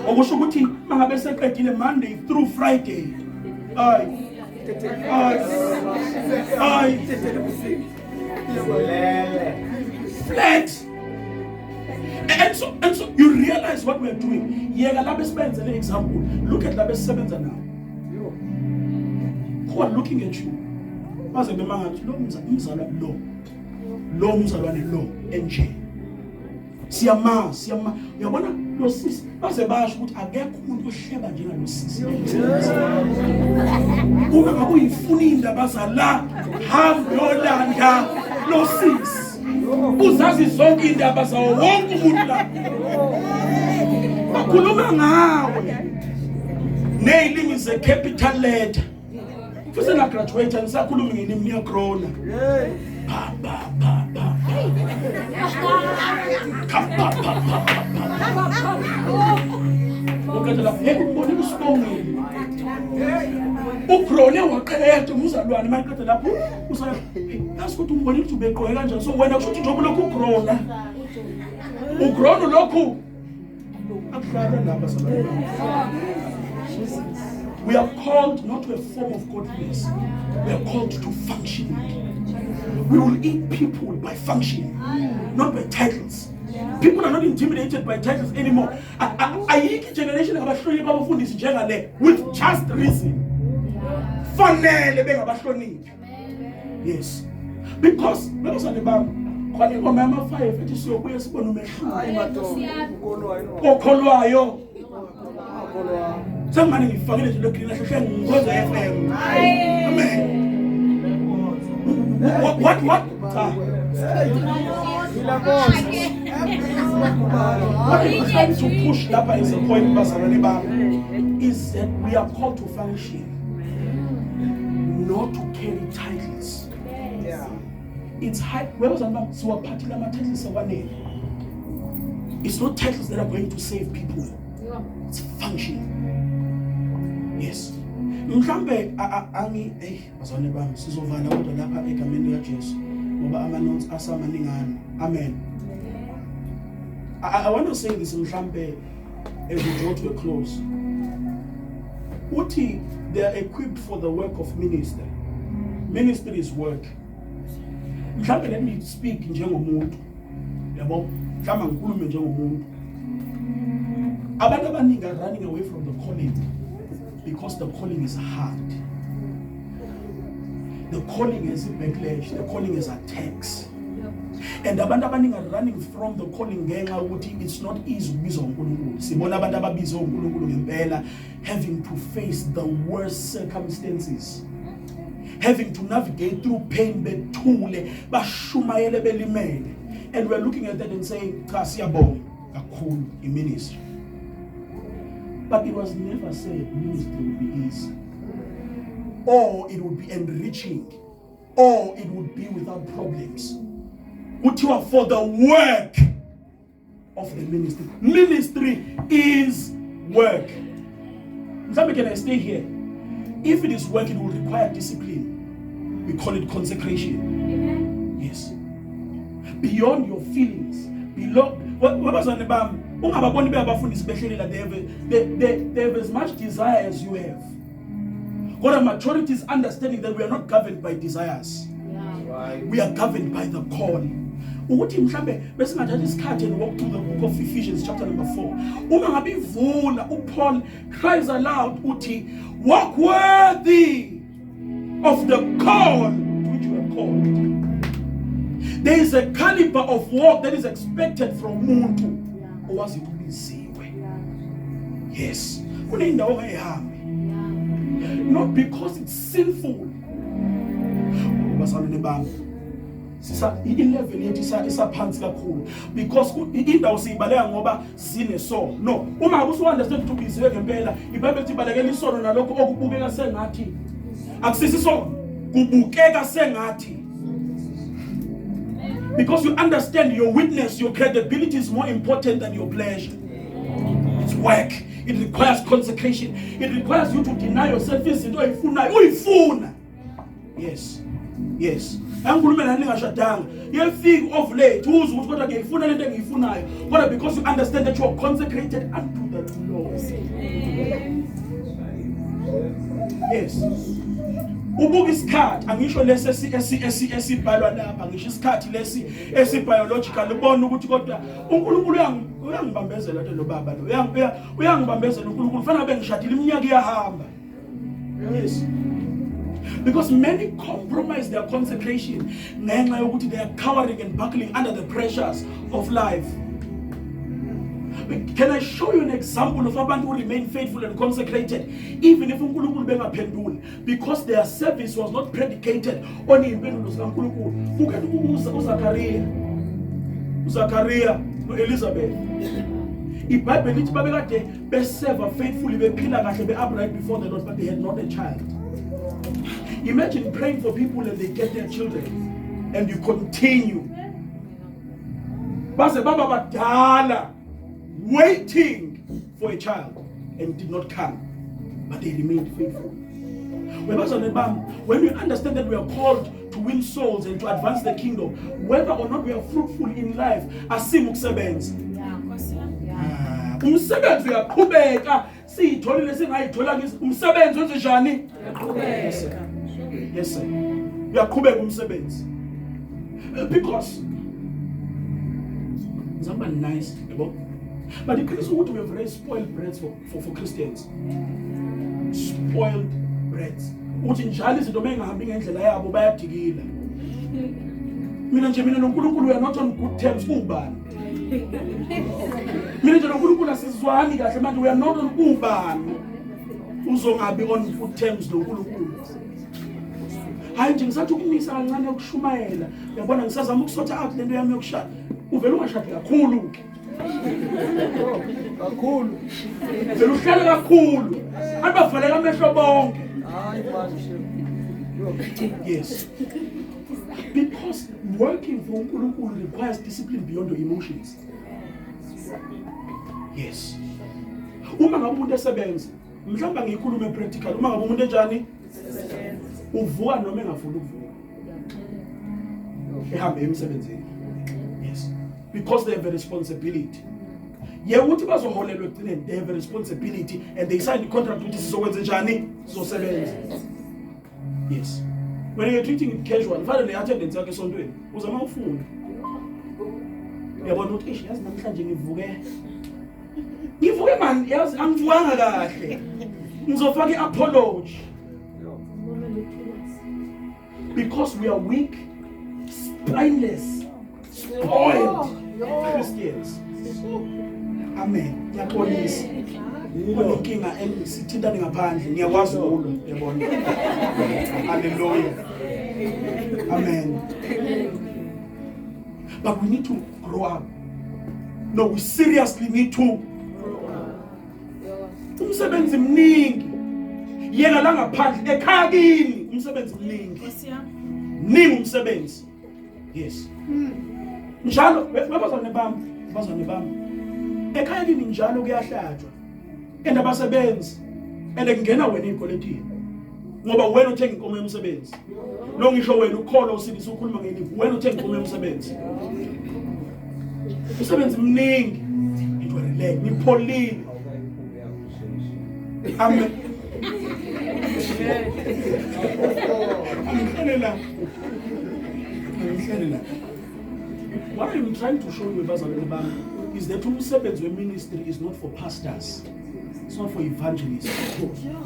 Okusho ukuthi mangabe seqedile Monday through Friday. Flat. And so you realize what we are doing. Yeka lapho esibenze le example. Look at lapho esisebenza now. Who are looking at you? Baze bemanga lo umzalwa lo umzalwane lo enje. Siyama uyabona lo sisi baze basho ukuthi akekho umuntu ohleba njengalo sisi. Uma ngakuyifuna indaba zala hambe yolanda lo sisi. Uzazi zonke indaba zawo wonke umuntu la. Bakhuluma ngawe. Nailing is a capital letter. Futhi na graduate ngisakhuluma ngelimi leCorona. Ukatela ngekubona isibongile. Ugrone waqeda umzalwane maqeda lapho usaya asikuthi umbone ukuthi ubeqoke kanjani so wena kusho ukuthi njengoba lokhu ugrona. Ugrona lokhu akuhlala lapha sabantu. We are called not to a form of godliness. We are called to function. We will eat people by function, not by titles. People are not intimidated by titles anymore. Ayiki generation abahloniphi abafundisi njengale with just reason. Fanele bengabahloniphi. Yes. Because bezane bami khona ngomama 5 ethi siyobuya sibone umehluko. Okholwayo. Somebody ngifakile nje lokho ngihlahla ngikwenza FM. Amen. What? What I'm trying to push lapha is a point bazalwane bami is that we are called to function, not to carry titles. Yeah. It's high. Where was I'm so particular titles awanele. It's not titles that are going to save people. It's function. Yes. Mhlambe angi bazalwane bami sizovala kodwa lapha egameni likaJesu ngoba amanonsi asamaningana. Amen. I want to say this mhlambe as we draw to a close. Uthi they are equipped for the work of ministry. Ministry is work. Mhlambe let me speak njengomuntu. Yabo, mhlamba ngikhulume njengomuntu. Abantu abaningi are running away from the calling because the calling is hard. The calling is a backlash, the calling is attacks. And abantu abaningi are running from the calling ngenxa ukuthi it's not easy ukubizwa uNkulunkulu. Sibona abantu ababizwa uNkulunkulu ngempela having to face the worst circumstances. Having to navigate through pain bethule bashumayele belimele. And we're looking at that and saying cha siyabonga kakhulu iministry. But it was never said ministry would be easy, or it would be enriching, or it would be without problems. What you are for the work of the ministry. Ministry is work. Somebody, can I stay here? If it is work, it will require discipline. We call it consecration. Amen. Yes. Beyond your feelings, they have as much desire as you have. What a majority is understanding that we are not governed by desires. Yeah. We are governed by the call. Ukuthi mhlambe bese ngathi isikhathi and walk through the book of Ephesians chapter number 4. Uma ngabe ivula uPaul cries aloud uthi walk worthy of the call to which you are called. There is a caliber of work that is expected from umuntu owazi ukubiziwe. Yes. Kunendawo ehambe. Not because it's sinful. Basalwane bami. Sisa i-level yethu isaphansi kakhulu because indawo siyibaleka ngoba sine so. No, uma usu understand to biziwe ngempela, iBhayibheli ithi balekela isono nalokho okubukeka sengathi akusisiso kubukeka sengathi. Because you understand your witness, your credibility is more important than your pleasure. It's work. It requires consecration. It requires you to deny yourself. Yes. Yes. Angkhulume nani ngashadanga. Yefika of late uze ukuthi kodwa ngiyifuna lento engiyifunayo. Kodwa because you understand that you are consecrated unto the Lord. Yes. Ubuka isikhathi angisho lesi esibhalwa lapha ngisho isikhathi lesi esibiological ubona ukuthi kodwa uNkulunkulu uyangibambezela lo baba lo. Uyangibambezela uNkulunkulu fanele bengishadile iminyaka iyahamba. Yes. Because many compromise their consecration ngenxa yokuthi they are cowering and buckling under the pressures of life. Can I show you an example of abantu who remain faithful and consecrated even if uNkulunkulu bengaphenduli, because their service was not predicated on impendulo zikaNkulunkulu? Buke uZachariah noElizabeth. IBhayibheli lithi babekade beserve faithfully, bephila kahle, be-upright before the Lord, but they had not a child. Imagine praying for people and they get their children and you continue. Base baba badala waiting for a child and did not come, but they remained faithful. When we understand that we are called to win souls and to advance the kingdom, whether or not we are fruitful in life, asimukusebenza. Umsebenzi uyaqhubeka, siyitholile singayithola umsebenzi wenze njani? Uyaqhubeka. Yes sir. Uyaqhubeka umsebenzi. Because somebody nice, but the Christians would have very spoiled breads for Christians. Spoiled breads. Uthi njalo izinto bengahambi ngendlela yabo bayadikila. Mina noNkulunkulu we are not on good terms kubani. Mina noNkulunkulu asizwani kahle manje, we are not on kubani. Uzongabi on good terms noNkulunkulu. Hayi nje ngisathi ukumisa kancane ukushumayela. Uyabona ngisazama ukusotha out lento yami yokushada. Uvela ungashadi kakhulu ke. Kakhulu. Vele uhlale kakhulu. Abavaleka amehlo bonke. Yes. Because working for uNkulunkulu requires discipline beyond your emotions. Yes. Uma ngabe umuntu esebenza, mhlawumbe ngiyikhulume practical, uma ngabe umuntu enjani? Uvuka noma engafuni ukuvuka. Ehambe emsebenzini. Yes. Because they have a responsibility. Yewuthi bazoholelwa ekugcineni, they have a responsibility and they sign the contract ukuthi sizokwenza njani? Sizosebenza. Yes. When you're treating it casual, fanele attendance yakhe esontweni, uzama ufunda. Uyabona ukuthi yazi namhlanje ngivuke. Ngivuke man, yazi angivukanga kahle. Ngizofaka i-apology. Because we are weak, spineless, spoiled Christians. Amen. Ngiyaxolisa. Inkinga engisithintane ngaphandle, ngiyakwazi ukulo, yabona. Hallelujah. Amen. But we need to grow up. No, we seriously need to grow up. Umsebenzi mningi. Yena la ngaphandle ekhaya kini umsebenzi mningi. Ningi umsebenzi. Yes. Njalo babazane bami. Ekhaya kini njalo kuyahlatshwa. And abasebenzi kungena wena ezikoleni ngoba wena uthenga inkomo yomsebenzi. Lo ngisho wena ukholo usilisa ukhuluma ngelifu, wena uthenga inkomo yomsebenzi. Umsebenzi mningi. Into relax, ngipholile. Amen. What I'm trying to show you is that umsebenzi ministry is not for pastors. It's not for evangelists.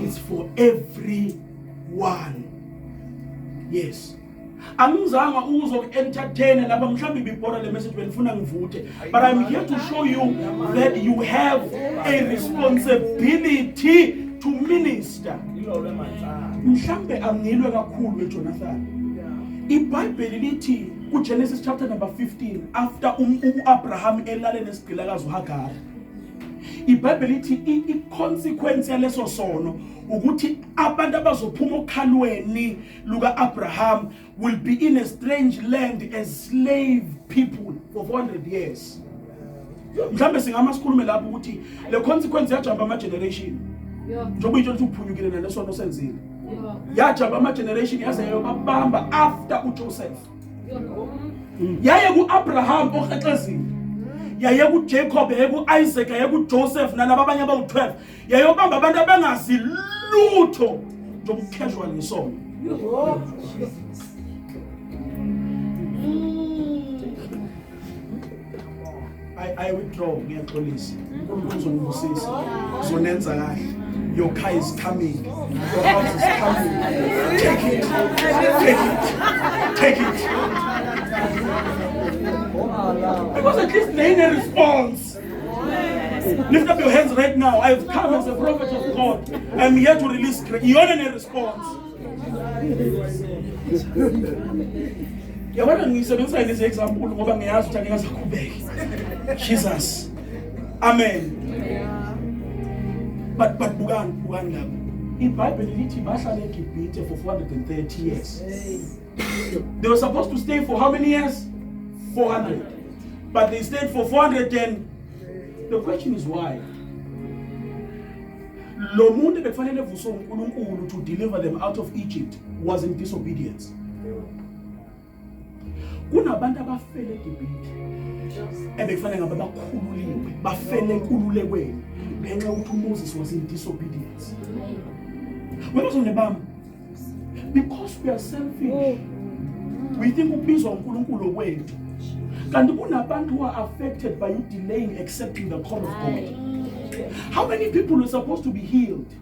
It's for everyone. Yes. Angizanga uzoku-entertain lapha mhlawumbe ibibhora le message benifuna ngivuthe, but I'm here to show you that you have a responsibility to minister. Mhlawumbe angilwe kakhulu eJonathan. IBhayibheli lithi kuGenesis chapter number 15, after uAbraham elale nesigqilakazi uHagar, iBhayibheli lithi i-consequence yaleso sono ukuthi abantu abazophuma okhalweni luka-Abraham will be in a strange land as slave people for 400 years. Mhlawumbe singamasikulume lapho ukuthi le consequence yajamba ama-generation. Njengoba itsho lithi uphunyukile nalesono senzile. Yajamba ama-generation yaze yayobabamba after uJoseph. Yaye ku-Abraham okrexezile, yaye kuJacob, yaye ku-Isaac, yaye kuJoseph nalabo abanye abawu-12, yayobamba abantu abangazi lutho njengobu-casual ngesono. I withdraw, ngiyaxolisa. uNkulunkulu uzongibusisa. Uzonenza kahle. Your car is coming. Your house is coming. Take it. Take it. Take it. Because at least they need a response. Lift up your hands right now. I've come as a prophet of God. I'm here to release grace. You want a response. Yabona ngisebenzisa lezi example ngoba ngiyazi ukuthi angiyazaqhubeki. Jesus. Amen. But bukani lapho. IBhayibheli lithi bahlala eGibhithe for 430 years. They were supposed to stay for how many years? 400. But they stayed for 410. The question is why? Lo muntu bekufanele vuso uNkulunkulu to deliver them out of Egypt was in disobedience. Kunabantu abafele eGibhithe ebekufanele ngabe bakhululiwe, bafele enkululekweni ngenxa ukuthi uMoses was in disobedience. Because we are selfish, we think ubizwa uNkulunkulu wethu. Kanti kunabantu who are affected by you delaying accepting the call of God. How many people are supposed to be healed?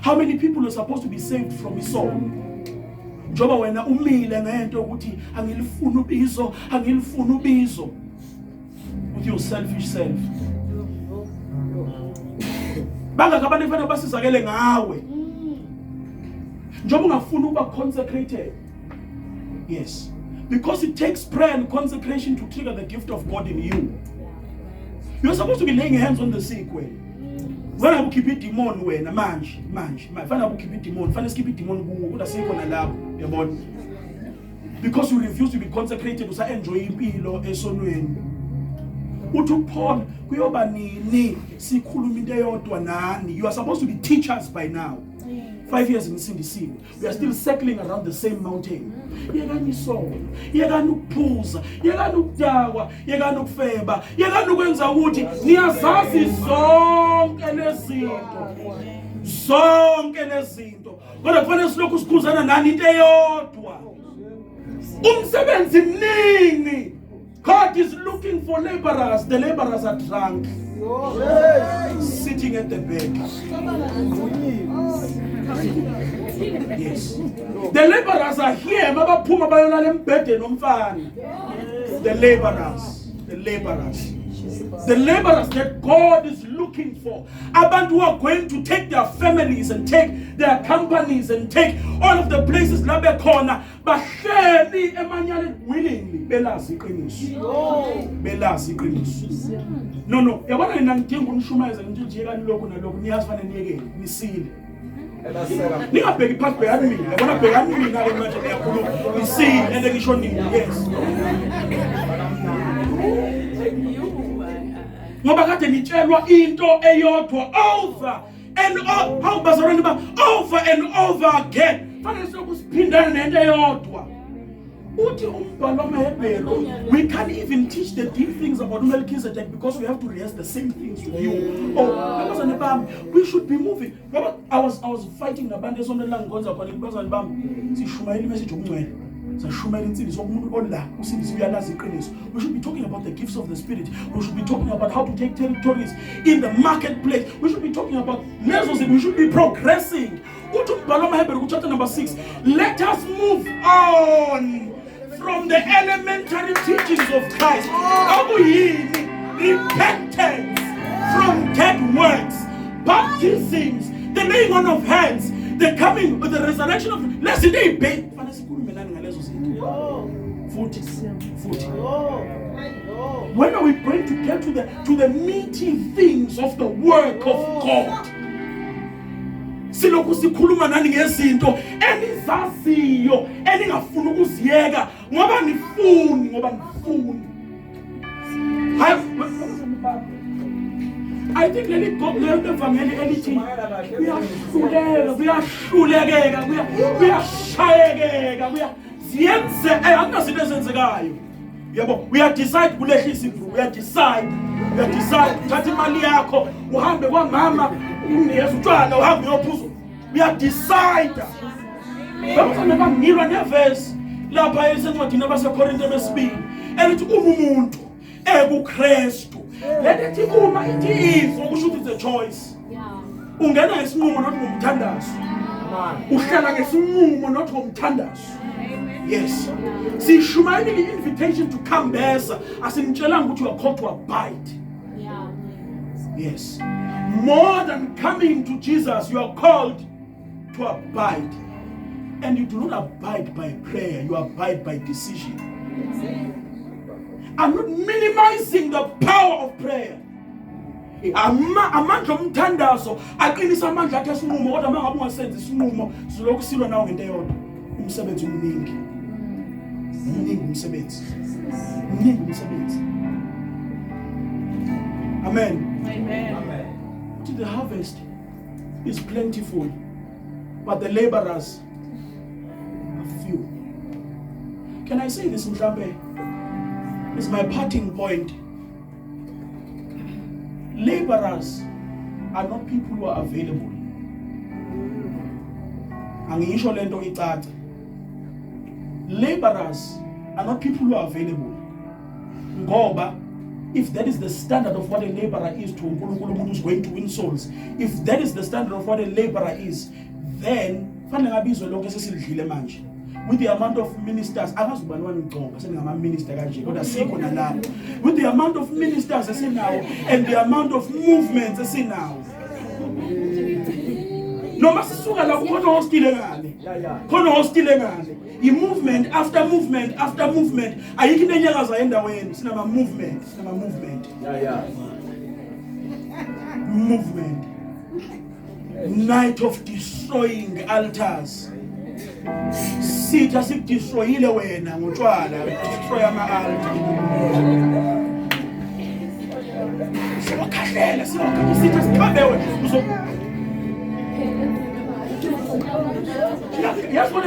How many people are supposed to be saved from his soul? Njoba wena umile ngento ukuthi angilifuna ubizo with your selfish self. Bangakabantu fanele basizakele ngawe. Njoba ungafuna ukuba consecrated. Yes. Because it takes prayer and consecration to trigger the gift of God in you. You're supposed to be laying hands on the sick way. When I keep it demon way, na manje. Find out keep it demon. Find keep it demon go. Uda sick on lab. Because you refuse to be consecrated, usa enjoy impilo esonweni. Uthi Paul kuyoba nini sikhuluma into eyodwa nani. You are supposed to be teachers by now. 5 years in Sindisiwe. We are still circling around the same mountain. Yekani isono, yekani ukuphuza, yekani ukudawa, yekani ukufeba, yekani ukwenza ukuthi niyazazi zonke nezinto. Kodwa kufanele silokhu sikhuzana nani into eyodwa. Umsebenzi mningi. God is looking for laborers. The laborers are drunk. Sitting at the back. Yes. The laborers are here. The laborers that God is looking for. Abantu who are going to take their families and take their companies and take all of the places labe khona bahleli emanyane willingly belazi iqiniso. No, yabona nina ngidinga unishumayeza ngithi yekani lokho nalokho niyazi fanele niyekeni nisile. Ningabheki phansi bhekani mina, yabona bhekani mina ke manje niyakhuluma nisile ende ngisho nini. Yes. Ngoba kade nitshelwa into eyodwa over and over. How bazarani ba over and over again. Fanele sokusiphindana nento eyodwa. Uthi umbhalo wamaHebheru, we can't even teach the deep things about Melchizedek because we have to rehearse the same things with you. We should be moving. I was fighting nabantu esondelanga ngonza khona ibazana bami sishumayela imessage okungcwele. We should be talking about the gifts of the Spirit. We should be talking about how to take territories in the marketplace. We should be talking about lessons. We should be progressing. Chapter number 6. Let us move on from the elementary teachings of Christ. Repentance from dead works, baptisms, the laying on of hands, the coming, the resurrection of. Let's say 40. When are we going to get to the meaty things of the work of God? Siloku sikhuluma nani ngezinto enizaziyo eningafuna ukuziyeka ngoba ngifuni. I think let it go there the family anything. We are we are decide kulehlisa ibhu. We are decide thatha imali yakho uhambe kwamama unikeza utshwala uhambe uyophuza. We are decide. Bafana bangilwa neverse lapha esencwadini abaseKorinte besibili elithi umuntu ebuKristu. Lethi uma ithi izwi kusho ukuthi it's a choice. Ungena ngesinqumo not ngomthandazo. Uhlala ngesinqumo not ngomthandazo. Yes. Sishumayela the invitation to come besa asimtshelanga ukuthi you are called to abide. Yes. More than coming to Jesus, you are called to abide. And you do not abide by prayer, you abide by decision. I'm not minimizing the power of prayer. Amandla omthandazo aqinisa amandla athi esinqumo kodwa mangabe ungasenzi isinqumo silokhu silwa nawo ngento eyodwa. Umsebenzi omningi. Umningi umsebenzi. Umningi umsebenzi. Amen. Amen. The harvest is plentiful, but the laborers are few. Can I say this, Mhlambe? It's my parting point. Laborers are not people who are available. Angisho lento icaca. Laborers are not people who are available. Ngoba, if that is the standard of what a laborer is to uNkulunkulu who's going to win souls, if that is the standard of what a laborer is, then fanele ngabizwe lonke sesilidlile manje. With the amount of ministers, akazubani wangiconga seningama minister kanje kodwa sikho nalapho. With the amount of ministers esinawo and the amount of movements esinawo. Noma sisuka la khona hostile ngane. Khona hostile ngane. I-movement after movement after movement. Ayikho into enyakaza endaweni. Sinama movement. Movement. Night of destroying altars. Sitha sikudestroyile wena ngotshwala. Destroy ama-altar. Siwakhahlela. Sitha sikhambe wena. Yes, what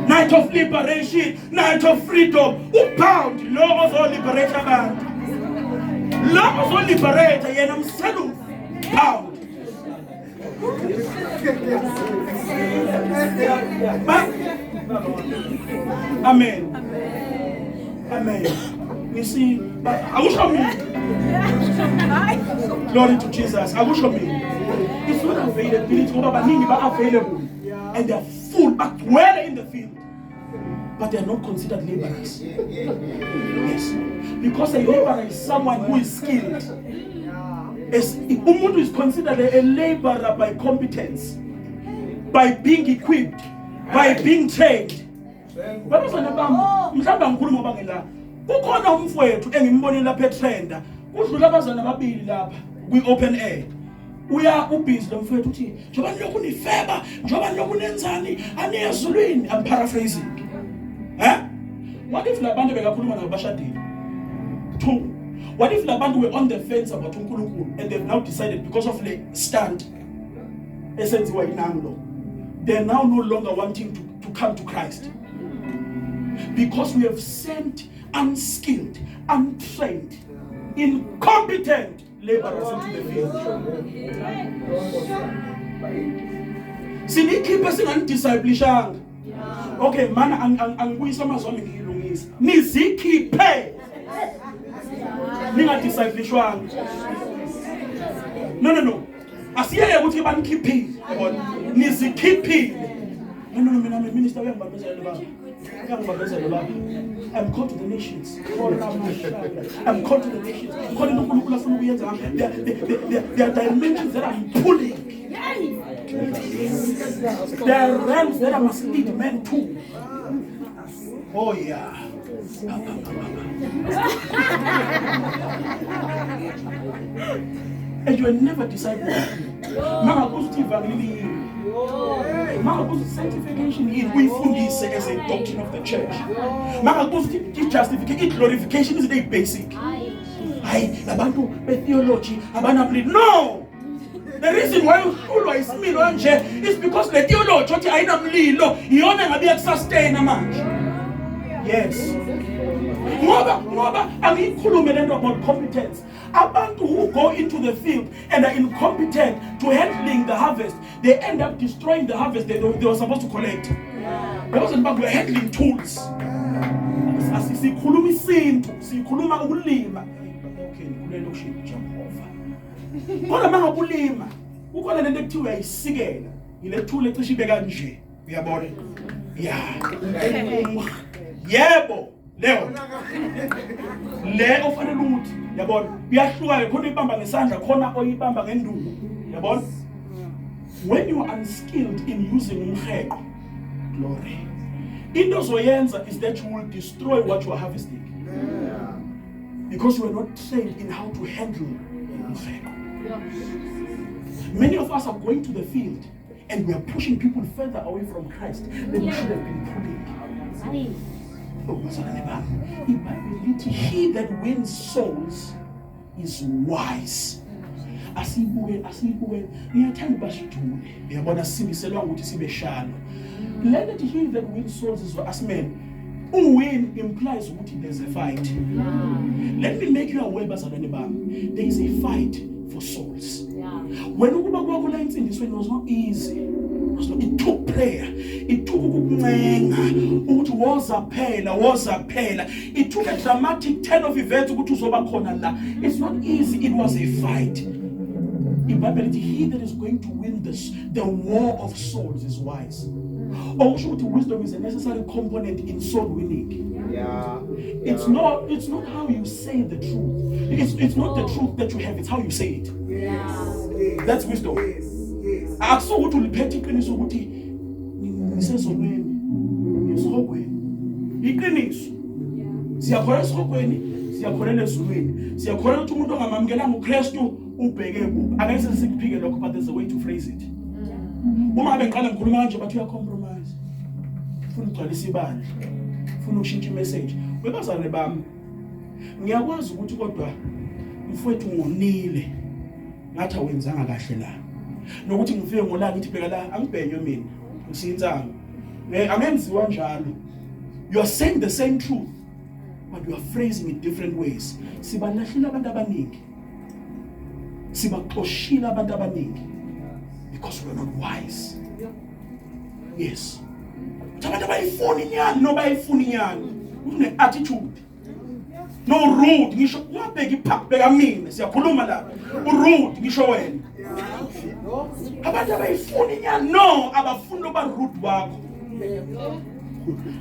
night of liberation, night of freedom. Pound, law of all liberator man. Law of all liberator, yen am selu. Pound. Amen. Amen. You see, I will show me. Glory to Jesus. I will show me. It's not availability. Available. And they are full, but well in the field. But they are not considered laborers. Yes. Because a laborer is someone who is skilled. Umuntu is considered a laborer by competence, by being equipped, by being trained. Kukhona umfowethu engimbonile lapha eTrenda udlula abazana ababili lapha kwi-open air uya ubhizi lo mfowethu uthi njoba lokhu nifeba njoba lokhu nenzani aniyezulwini. I'm paraphrasing. What if labantu bekakhuluma nabashadile? 2. What if labantu were on the fence about uNkulunkulu and they've now decided because of the stand esenziwa inango they're now no longer wanting to come to Christ because we have sent unskilled, untrained, incompetent laborers into the field. Sinikhiphe singanidisciplishanga. Okay, mana angibuyisa amazwi ami ngilungisa. Nizikhiphe. Ningadisciplishwanga. No. Asiyeke ukuthi banikhiphile. Nizikhiphile. No, mina minister uyangibambezela baba. I'm called to the nations. I'm called to the nations. There are dimensions that I'm pulling. There are realms that I must lead men to. Oh yeah. And you are never discipled. Mama positive sanctification we fundise as a doctrine of the church. Justification, glorification is very basic. Abantu theology, no. The reason why you is me is because the theology ayinamlilo sustain manje. Yes. Ngoba angikhulume lento about competence. Abantu who go into the field and are incompetent to handling the harvest, they end up destroying the harvest they were supposed to collect. Because we're handling tools. Sikhuluma isintu, sikhuluma ukulima. Okay, ngikulelo kushintsha Jehova. Kodwa mangakulima, ukhona lento ekuthiwa uyayisikela. Ile tool ecishe ibe kanje. Uyabona? Yeah. Yebo, leo. Le ofanele ukuthi, yabona, uyahluka ke khona ibamba ngesandla, khona oyibamba ngenduku. Yabona? When you are unskilled in using umheko, glory. Into zoyenza is that you will destroy what you are harvesting. Because you are not trained in how to handle umheko. Many of us are going to the field and we are pushing people further away from Christ than we should have been pulling. He that wins souls is wise. Asibuke ngiyathanda bashidule uyabona sibiselwa ukuthi sibe shalo. Let he that wins souls is as men. Win implies ukuthi there's a fight. Let me make you aware bazalwane bami, there is a fight for souls. When ukuba kwakho la insindisweni was not easy. It took prayer. It took ukuncenga ukuthi woza phela. It took a dramatic turn of events ukuthi uzoba khona la. It's not easy. It was a fight. In Bible, he that is going to win the war of souls is wise. Also, wisdom is a necessary component in soul winning. It's not how you say the truth. It's not the truth that you have. It's how you say it. That's wisdom. Akusukuthi uliphethe iqiniso ukuthi ngisezonweni ngisogweni. Iqiniso. Siyakholwa esogweni, siyakholwa ezulwini. Siyakholwa ukuthi umuntu ongamamkelanga uKristu ubheke kubo. Angeke sikuphike lokho, but there's a way to phrase it. Uma bengiqala ngikhuluma kanje bathi uya compromise. Ufuna ugcwalisa ibandla. Ufuna ukushintsha imessage. Webazalwane bami, ngiyakwazi ukuthi kodwa mfowethu ngonile. Ngathi awenzanga kahle la. Nokuthi ngifike ngolanga ngithi bheka la angibhenywe mina. Ngisintsango. Angenziwa njalo. You are saying the same truth, but you are phrasing it different ways. Sibalahlela abantu abaningi. Sibaxoshila abantu abaningi. Because we are not wise. Yes. Abantu abayifuni inyani no bayifuni inyani. Une attitude. No rude, ngisho wabheka iphak beka mina siyakhuluma la. Urude ngisho wena. Abantu abayifuni inyani no abafuna uba rude wakho.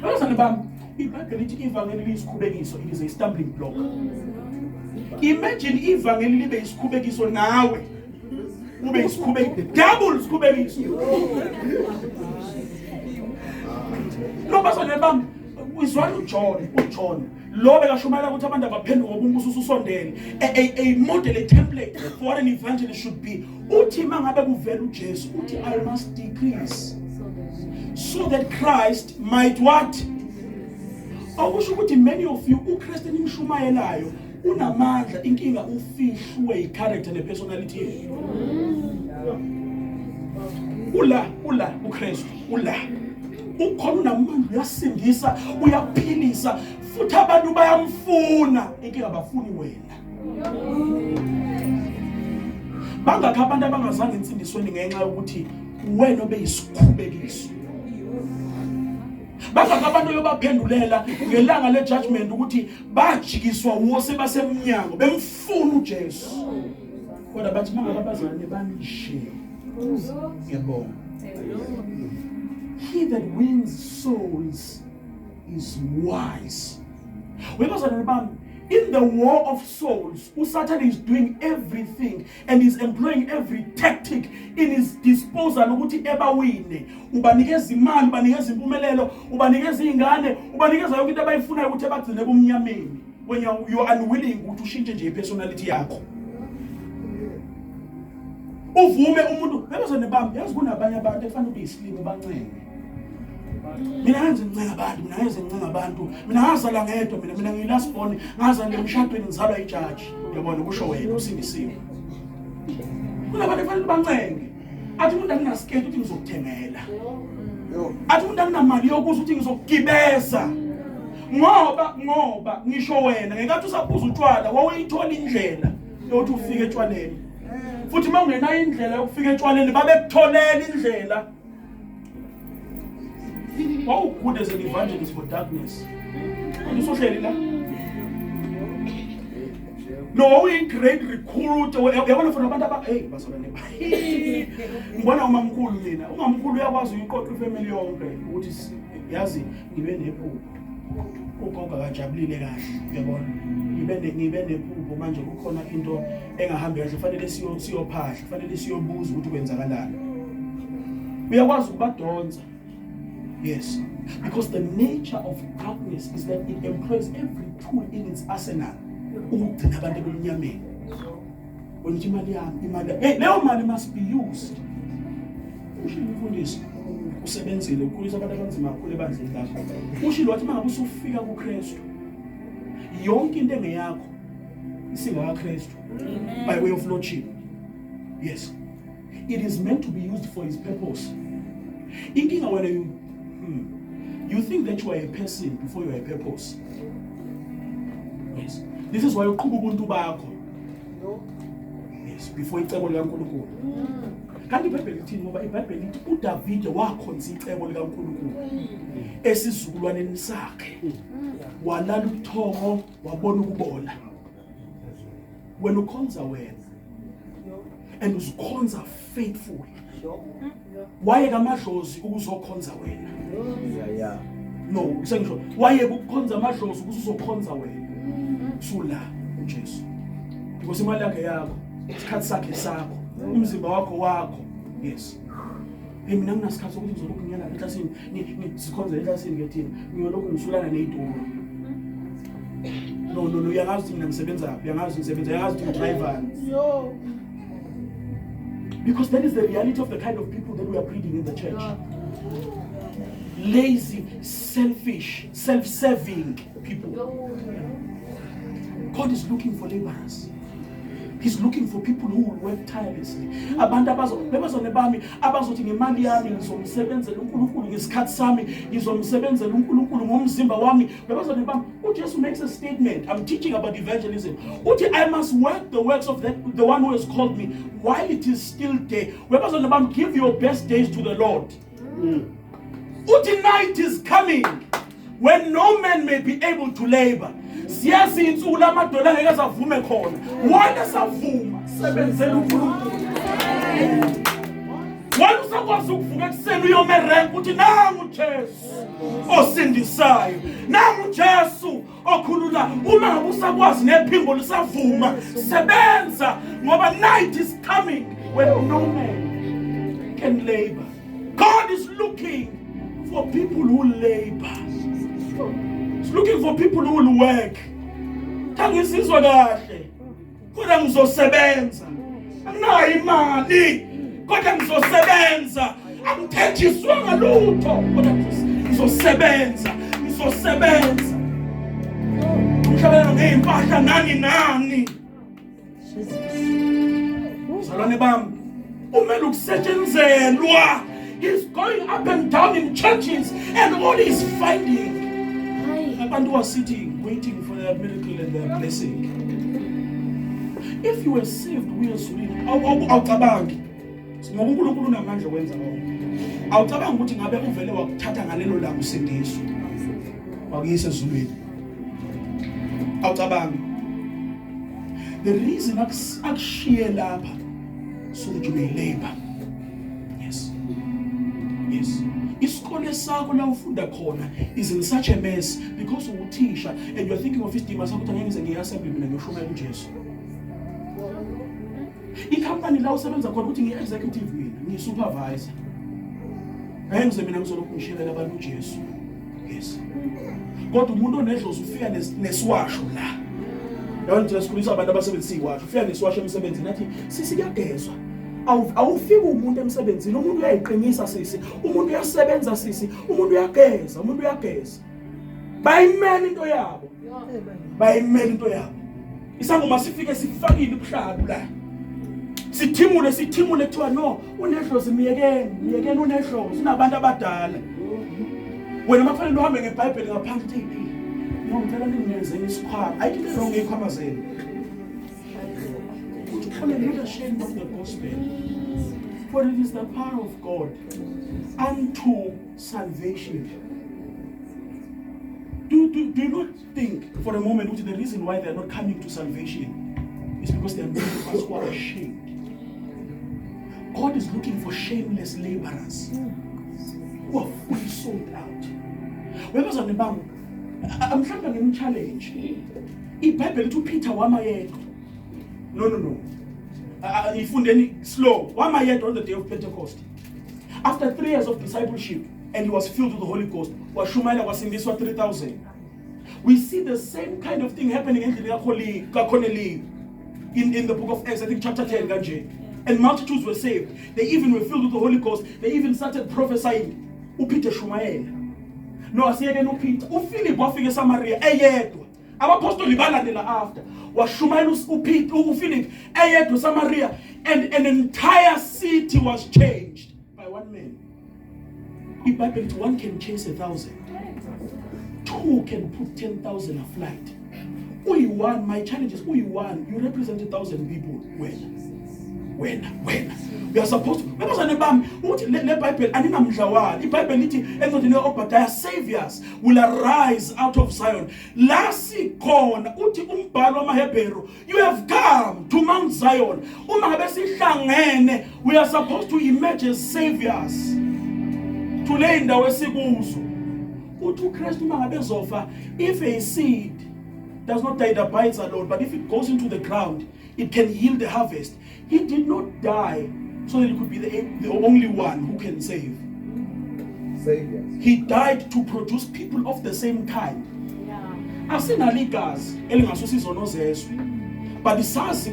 Bazalwane bami, iBhayibheli lithi ivangeli liyisikhubekiso, it is a stumbling block. Imagine ivangeli libe isikhubekiso nawe. Ube isikhubekiso, double isikhubekiso. No bazalwane bami, uzwana uJohn. Lo bekashumayela ukuthi abantu abaphenduka ngobuNkosi ususondele. A model, a template for what an evangelist should be. Uthi mangabe kuvela uJesu, uthi I must decrease so that Christ might what? Akusho ukuthi many of you uKristu nimshumayelayo unamandla, inkinga ufihlwe icharacter nepersonality yenu. Ula uKristu ula. Ukhona unamandla, uyasindisa, uyaphilisa, futhi abantu bayamfuna, inkinga bafuni wena. Bangakho abantu abangazange insindisweni ngenxa yokuthi wena obeyisikhubekiso. Bangakho abantu yobaphendulela ngelanga le-judgment ukuthi bajikiswa wose basemnyango bemfuna uJesu. Kodwa bathi mangaka abazalwane banje. Ngiyabonga. He that wins souls is wise. In the war of souls, Satan is doing everything and is employing every tactic in his disposal ukuthi ebawine. Ubanikeza imali, ubanikeza impumelelo, ubanikeza ingane, ubanikeza yonke into abayifunayo ukuthi bagcine bomnyameni. When you are unwilling ukuthi ushintshe nje ipersonality yakho. Uvume umuntu, bezane bami, yazi kunabanye abantu efanele ube isilimo bancenge. Mina ngenza abantu, mina ngazala ngedwa, mina ngilast born, ngazala emshadweni ngizalwa ijaji. Uyabona kusho wena usindisiwe. Kunabantu efanele bancenge. Athi umuntu anginaskate ukuthi ngizokuthengela. Athi umuntu anginamali yokuza ukuthi ngizokugibeza. Ngoba ngisho wena ngekathi usaphuza utshwala wawuyithola indlela yokuthi ufike etshwaleni. Futhi mawungena indlela yokufika etshwaleni babekutholela indlela. How good as an evangelist for darkness? No, we great recruiter. Yabona for abantu aba hey basolane. Ngibona umamkhulu mina. Umamkhulu uyakwazi ukuqoqa ifamily yonke ukuthi yazi ngibe nephupho. Ugogo akajabulile kahle, uyabona. Ngibe nephupho manje kukhona into engahambi kahle, kufanele siyophahla, kufanele siyobuza ukuthi kwenzakalani. Uyakwazi ukubadonsa. Yes, because the nature of darkness is that it employs every tool in its arsenal. Ukugcina abantu benyameni. Wonithi imali yami, leyo mali must be used. Ushimfundisi usebenzile ukhulisa abantu abanzima kakhulu ebandleni lakho. Ushilo wathi mangabe usufika kuKristu, yonke into engeyakho isingaka Kristu by way of lordship. Yes, it is meant to be used for his purpose. Inkinga wena you think that you are a person before you are a purpose. Yes. This is why you uqhuba ubuntu bakho. Yes, before icebo likaNkulunkulu. Kanti iBhayibheli lithini ngoba iBhayibheli lithi uDavide wakhonza icebo likaNkulunkulu esizukulwaneni sakhe. Walala ubuthongo wabona ukubola. When ukhonza wena and uzikhonza faithful. Waye kamadlozi ukuzokhonza wena. No, usengisho waye ukukhonza amadlozi ukuzokhonza wena. Sula uJesu. Because imali yakhe yakho, isikhathi sakhe sakho, umzimba wakho. Yes. Mina nginasikhathi ukuthi ngizolokhu ngiyala eklasini, ngisikhonza eklasini ngethini, ngiyolokhu ngisulana nezitulo. No, uyangazi mina ngisebenza, uyangazi ngidriver. Because that is the reality of the kind of people that we are breeding in the church. Lazy, selfish, self-serving people. God is looking for laborers. He's looking for people who will work tirelessly. Abantu abazone bami abazothi ngemali yami ngizomsebenzela uNkulunkulu ngesikhathi sami ngizomsebenzela uNkulunkulu ngomzimba wami. Bebazone bami uJesu makes a statement. I'm teaching about evangelism. Uthi I must work the works of the one who has called me while it is still day. Bebazone bami give your best days to the Lord. Uthi night is coming when no man may be able to labor. Siyazi insuku lamadola ngeke asavume khona. Wona savuma sebenzela uNkulunkulu. Wona usakwazi ukuvuka ekseni uyome rank uthi nangu uJesu osindisayo. Nangu uJesu okhulula. Uma ngabe usakwazi nephimbo lisavuma sebenza ngoba night is coming when no man can labor. God is looking for people who labor. He's looking for people who will work. Thangisizwa kahle. Kodwa ngizosebenza. Anginayo imali. Kodwa ngizosebenza. Angithenjiswa ngalutho. Kodwa ngizosebenza. Ngihlabela ngeimpahla nani. Salwane bami. Umele ukusetshenzelwa. He's going up and down in churches and all he's finding. Abantu who are sitting, waiting for their miracle and their blessing. If you were saved, we are sweet. Awucabangi. Ngoba uNkulunkulu unamandla okwenza konke. Awucabangi ukuthi ngabe uvele wakuthatha ngalelo langa usindiso. Wakuyisa ezulwini. Awucabangi. The reason akushiye lapha so that you may labor. Yes. Isikole sakho la ufunda khona is in such a mess because uthisha and you're thinking of isidima sakho ukuthi ngiyenze ngiyassembly mina ngiyoshumayela uJesu. Ikhampani la usebenza khona ukuthi ngiexecutive mina, ngisupervisor. Ngiyenze mina ngizolokhu ngishiyelela abantu uJesu. Yes. Kodwa umuntu onedlozi ufika nesiwasho la. Yabona nje sikhulisa abantu abasebenzisa iwasho, ufika nesiwasho emsebenzini nathi sisiyagezwa. Awufika umuntu emsebenzini, umuntu uyayiqinisa sisi, umuntu uyasebenza sisi, umuntu uyageza. Bayimela into yabo. Isangoma sifike sifakile ubuhlalu la. Sithimule kuthiwa no, unedlozi miyekeni unedlozi, unabantu abadala. Wena mafanele uhambe ngeBhayibheli ngaphansi uthi no ngicela ningenzeni isikhwama. Ayikho wrong ngezikhwama zenu. Follow the leadership of the gospel. For it is the power of God unto salvation. Do you not think for a moment which the reason why they are not coming to salvation is because they are many of us who are ashamed. God is looking for shameless laborers who are fully sold out. Whereas on the bank, I'm trying to challenge. iBhayibheli lithi uPeter wamayedwa. No. Ifundeni slow. Wamayedwa on the day of Pentecost. After 3 years of discipleship, and he was filled with the Holy Ghost, washumayela kwasindiswa 3,000. We see the same kind of thing happening in the book of Acts, I think chapter 10, kanje. And multitudes were saved. They even were filled with the Holy Ghost. They even started prophesying. uPeter shumayela. No, asiyeke uPeter. uPhilip wafika eSamaria eyedwa. Abapostoli balandela after. Washumayela uPeter, uPhilip eyedwa eSamaria, and an entire city was changed by one man. iBhayibheli lithi one can chase 1,000. 2 can put 10,000 aflight. Uyi-1, my challenge is uyi-1. You represent 1,000 people. When? We are supposed to. Because on the bam, the Bible, and in Amjawal, the Bible, Obadiah, saviors will arise out of Zion. Lasi kon, uti umbalo mahebero. You have come to Mount Zion. We are supposed to emerge as saviors. To lay in the wesiguzu. Utu Christ mangabezofa. If a seed does not die, it abides alone. But if it goes into the ground, it can yield the harvest. He did not die so that he could be the only one who can save. Saviors. He died to produce people of the same kind. Asinaligas elingasosi izono zeswe. But isazi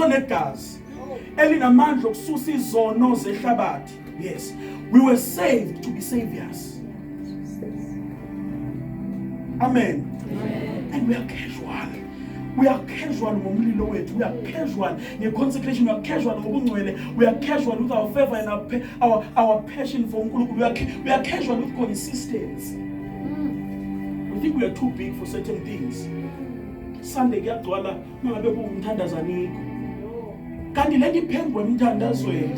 onegas elinamandla okususa izono zehlabathi. Yes, we were saved to be saviors. Amen. And we are casual. We are casual ngomlilo wethu. We are casual in consecration. We are casual ngobungcwele. We are casual with our favor and our passion for uNkulunkulu. We are casual with consistency. We think we are too big for certain things. Sunday kuyagcwala mangabe kuumthandazaniko. Kanti leli phembo emthandazweni.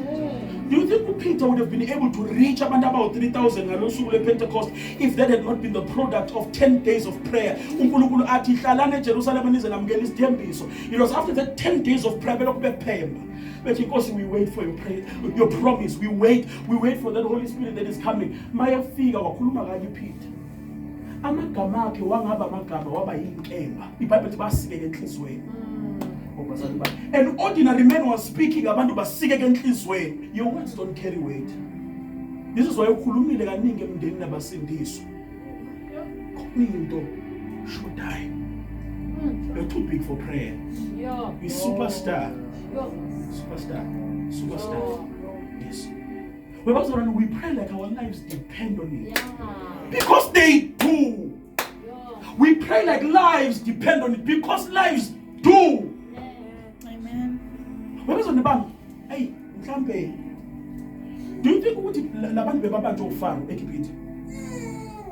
Do you think Peter would have been able to reach about 3,000 ngalosuku lePentecost if that had not been the product of 10 days of prayer? uNkulunkulu athi hlalani eJerusalem nize namukela isithembiso. It was after that 10 days of prayer belokhu bephemba. But because we wait for your prayer, your promise, we wait for that Holy Spirit that is coming. Mayafika wakhuluma kanye Peter. Amagama akhe wangaba amagama waba yinkemba. iBhayibheli basike enhlizweni. An ordinary man was speaking abantu basike enhlizweni. Your words don't carry weight. This is why ukhulumile kaningi emndeni nabasindiswa. Into should die. You're too big for prayer. You're superstar. Superstar. Yes. We pray like our lives depend on it. Because they do. We pray like lives depend on it because lives do. Hey, mhlambe. Do you think ukuthi labantu bebabantu ofana eGibhithe?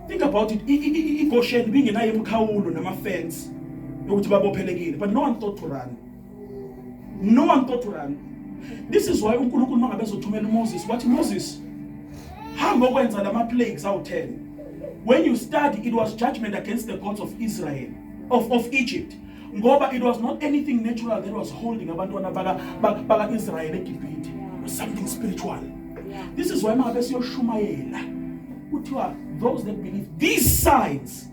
Think about it. iGoshen bingenayo emkhawulo nama-fence yokuthi babophelekile, but no one thought to run. This is why uNkulunkulu mangabe ezothumela uMoses, wathi Moses, hamba okwenza lama-plagues awu-10. When you study, it was judgment against the gods of Israel, of Egypt. Ngoba it was not anything natural that was holding abantwana baka Israel eGibhithe. It was something spiritual. This is why mangabe siyoshumayela kuthiwa those that believe these signs,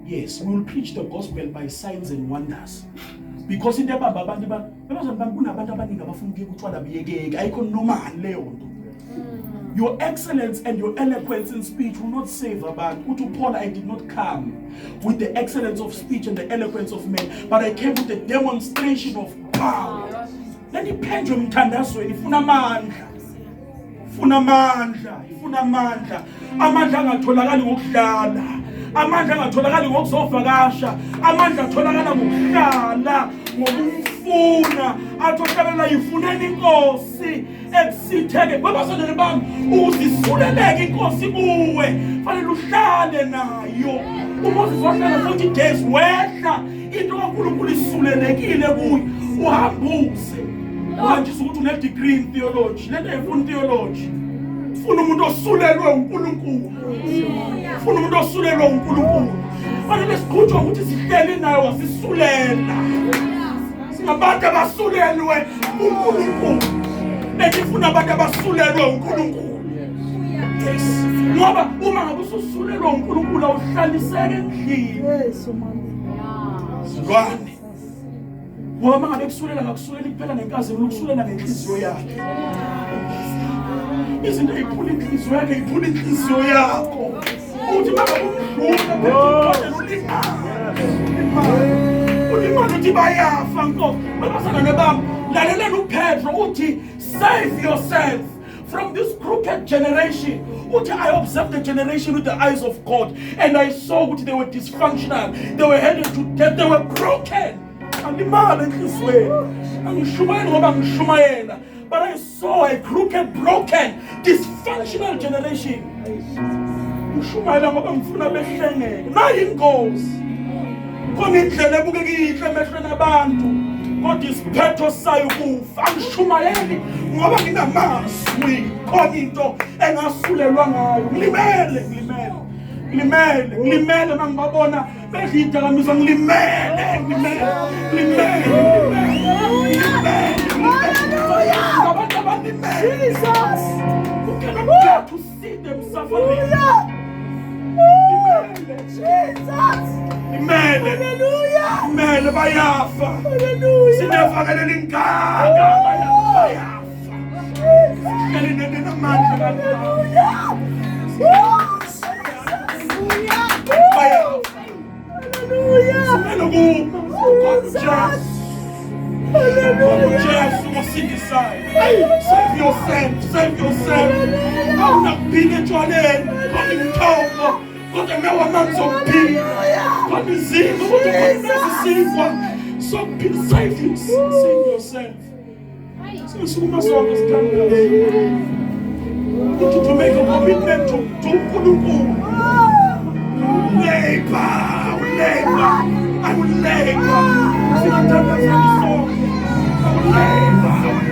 yes, we will preach the gospel by signs and wonders. Because into ababa abantu kunabantu abaningi abafuna ukutshwala biyekeke ayikho normal leyo nto. Your excellence and your eloquence in speech will not save abantu. Uthi Paul, I did not come with the excellence of speech and the eloquence of men, but I came with the demonstration of power. Then iphendwe emthandazweni ifuna amandla. Amandla angatholakali ngokudlala. Amandla angatholakali ngokuzovakasha. Amandla atholakala ngokuhlala, ngokufuna. Atholakala ifuneni inkosi eksitheke. Babazalwane bami, uzisuleleke inkosi kuwe. Fanele uhlale nayo. uMoses wahlala 40 days wehla into kaNkulunkulu isulelekile kuye. Uhambuze. manje ukuthi une degree in theology lento ayifuni theology ufuna umuntu osulelwe uNkulunkulu ufuna umuntu osulelwe uNkulunkulu fanele siqhutshwe ukuthi sihleli naye wasisulela singabantu abasulelwe uNkulunkulu bekufuna abantu abasulelwe uNkulunkulu yes ngoba uma ngabe ususulelwe uNkulunkulu awuhlaliseke endlini yes silwane ngoba ngabe kusulela ngakusulela kuphela nenkazi ukusulela ngenhliziyo yakhe izinto eziphula inhliziyo yakhe iphula inhliziyo yakho uthi manje umdlula ulimali uthi bayafa nko babasana bami lalela uPetro uthi save yourself from this crooked generation. I observed the generation with the eyes of God and I saw that they were dysfunctional, they were headed to death, they were broken. But I saw a crooked, broken, dysfunctional generation. God is better sayukufa angishumayeli ngoba nginamazwi khona into engasulelwa ngayo ngilimele mangibabona bedlidakamizwa ngilimele abantu abanimele Jesus you cannot bear to see them suffering Jesus Imele bayafa sinevakelela ingaga bayafa ngenene namandla bayafa simele kuma Jesus umusindisane save yourself awunakubhika etshwaleni khona imithombo kodwa nawe amanzi okuphila khona izimo kodwa khona nezisifwa sokuphila save yourself sisukuma sonke sithandaze ukuthi to make a commitment to uNkulunkulu I will labor singathandaza isonke I will labor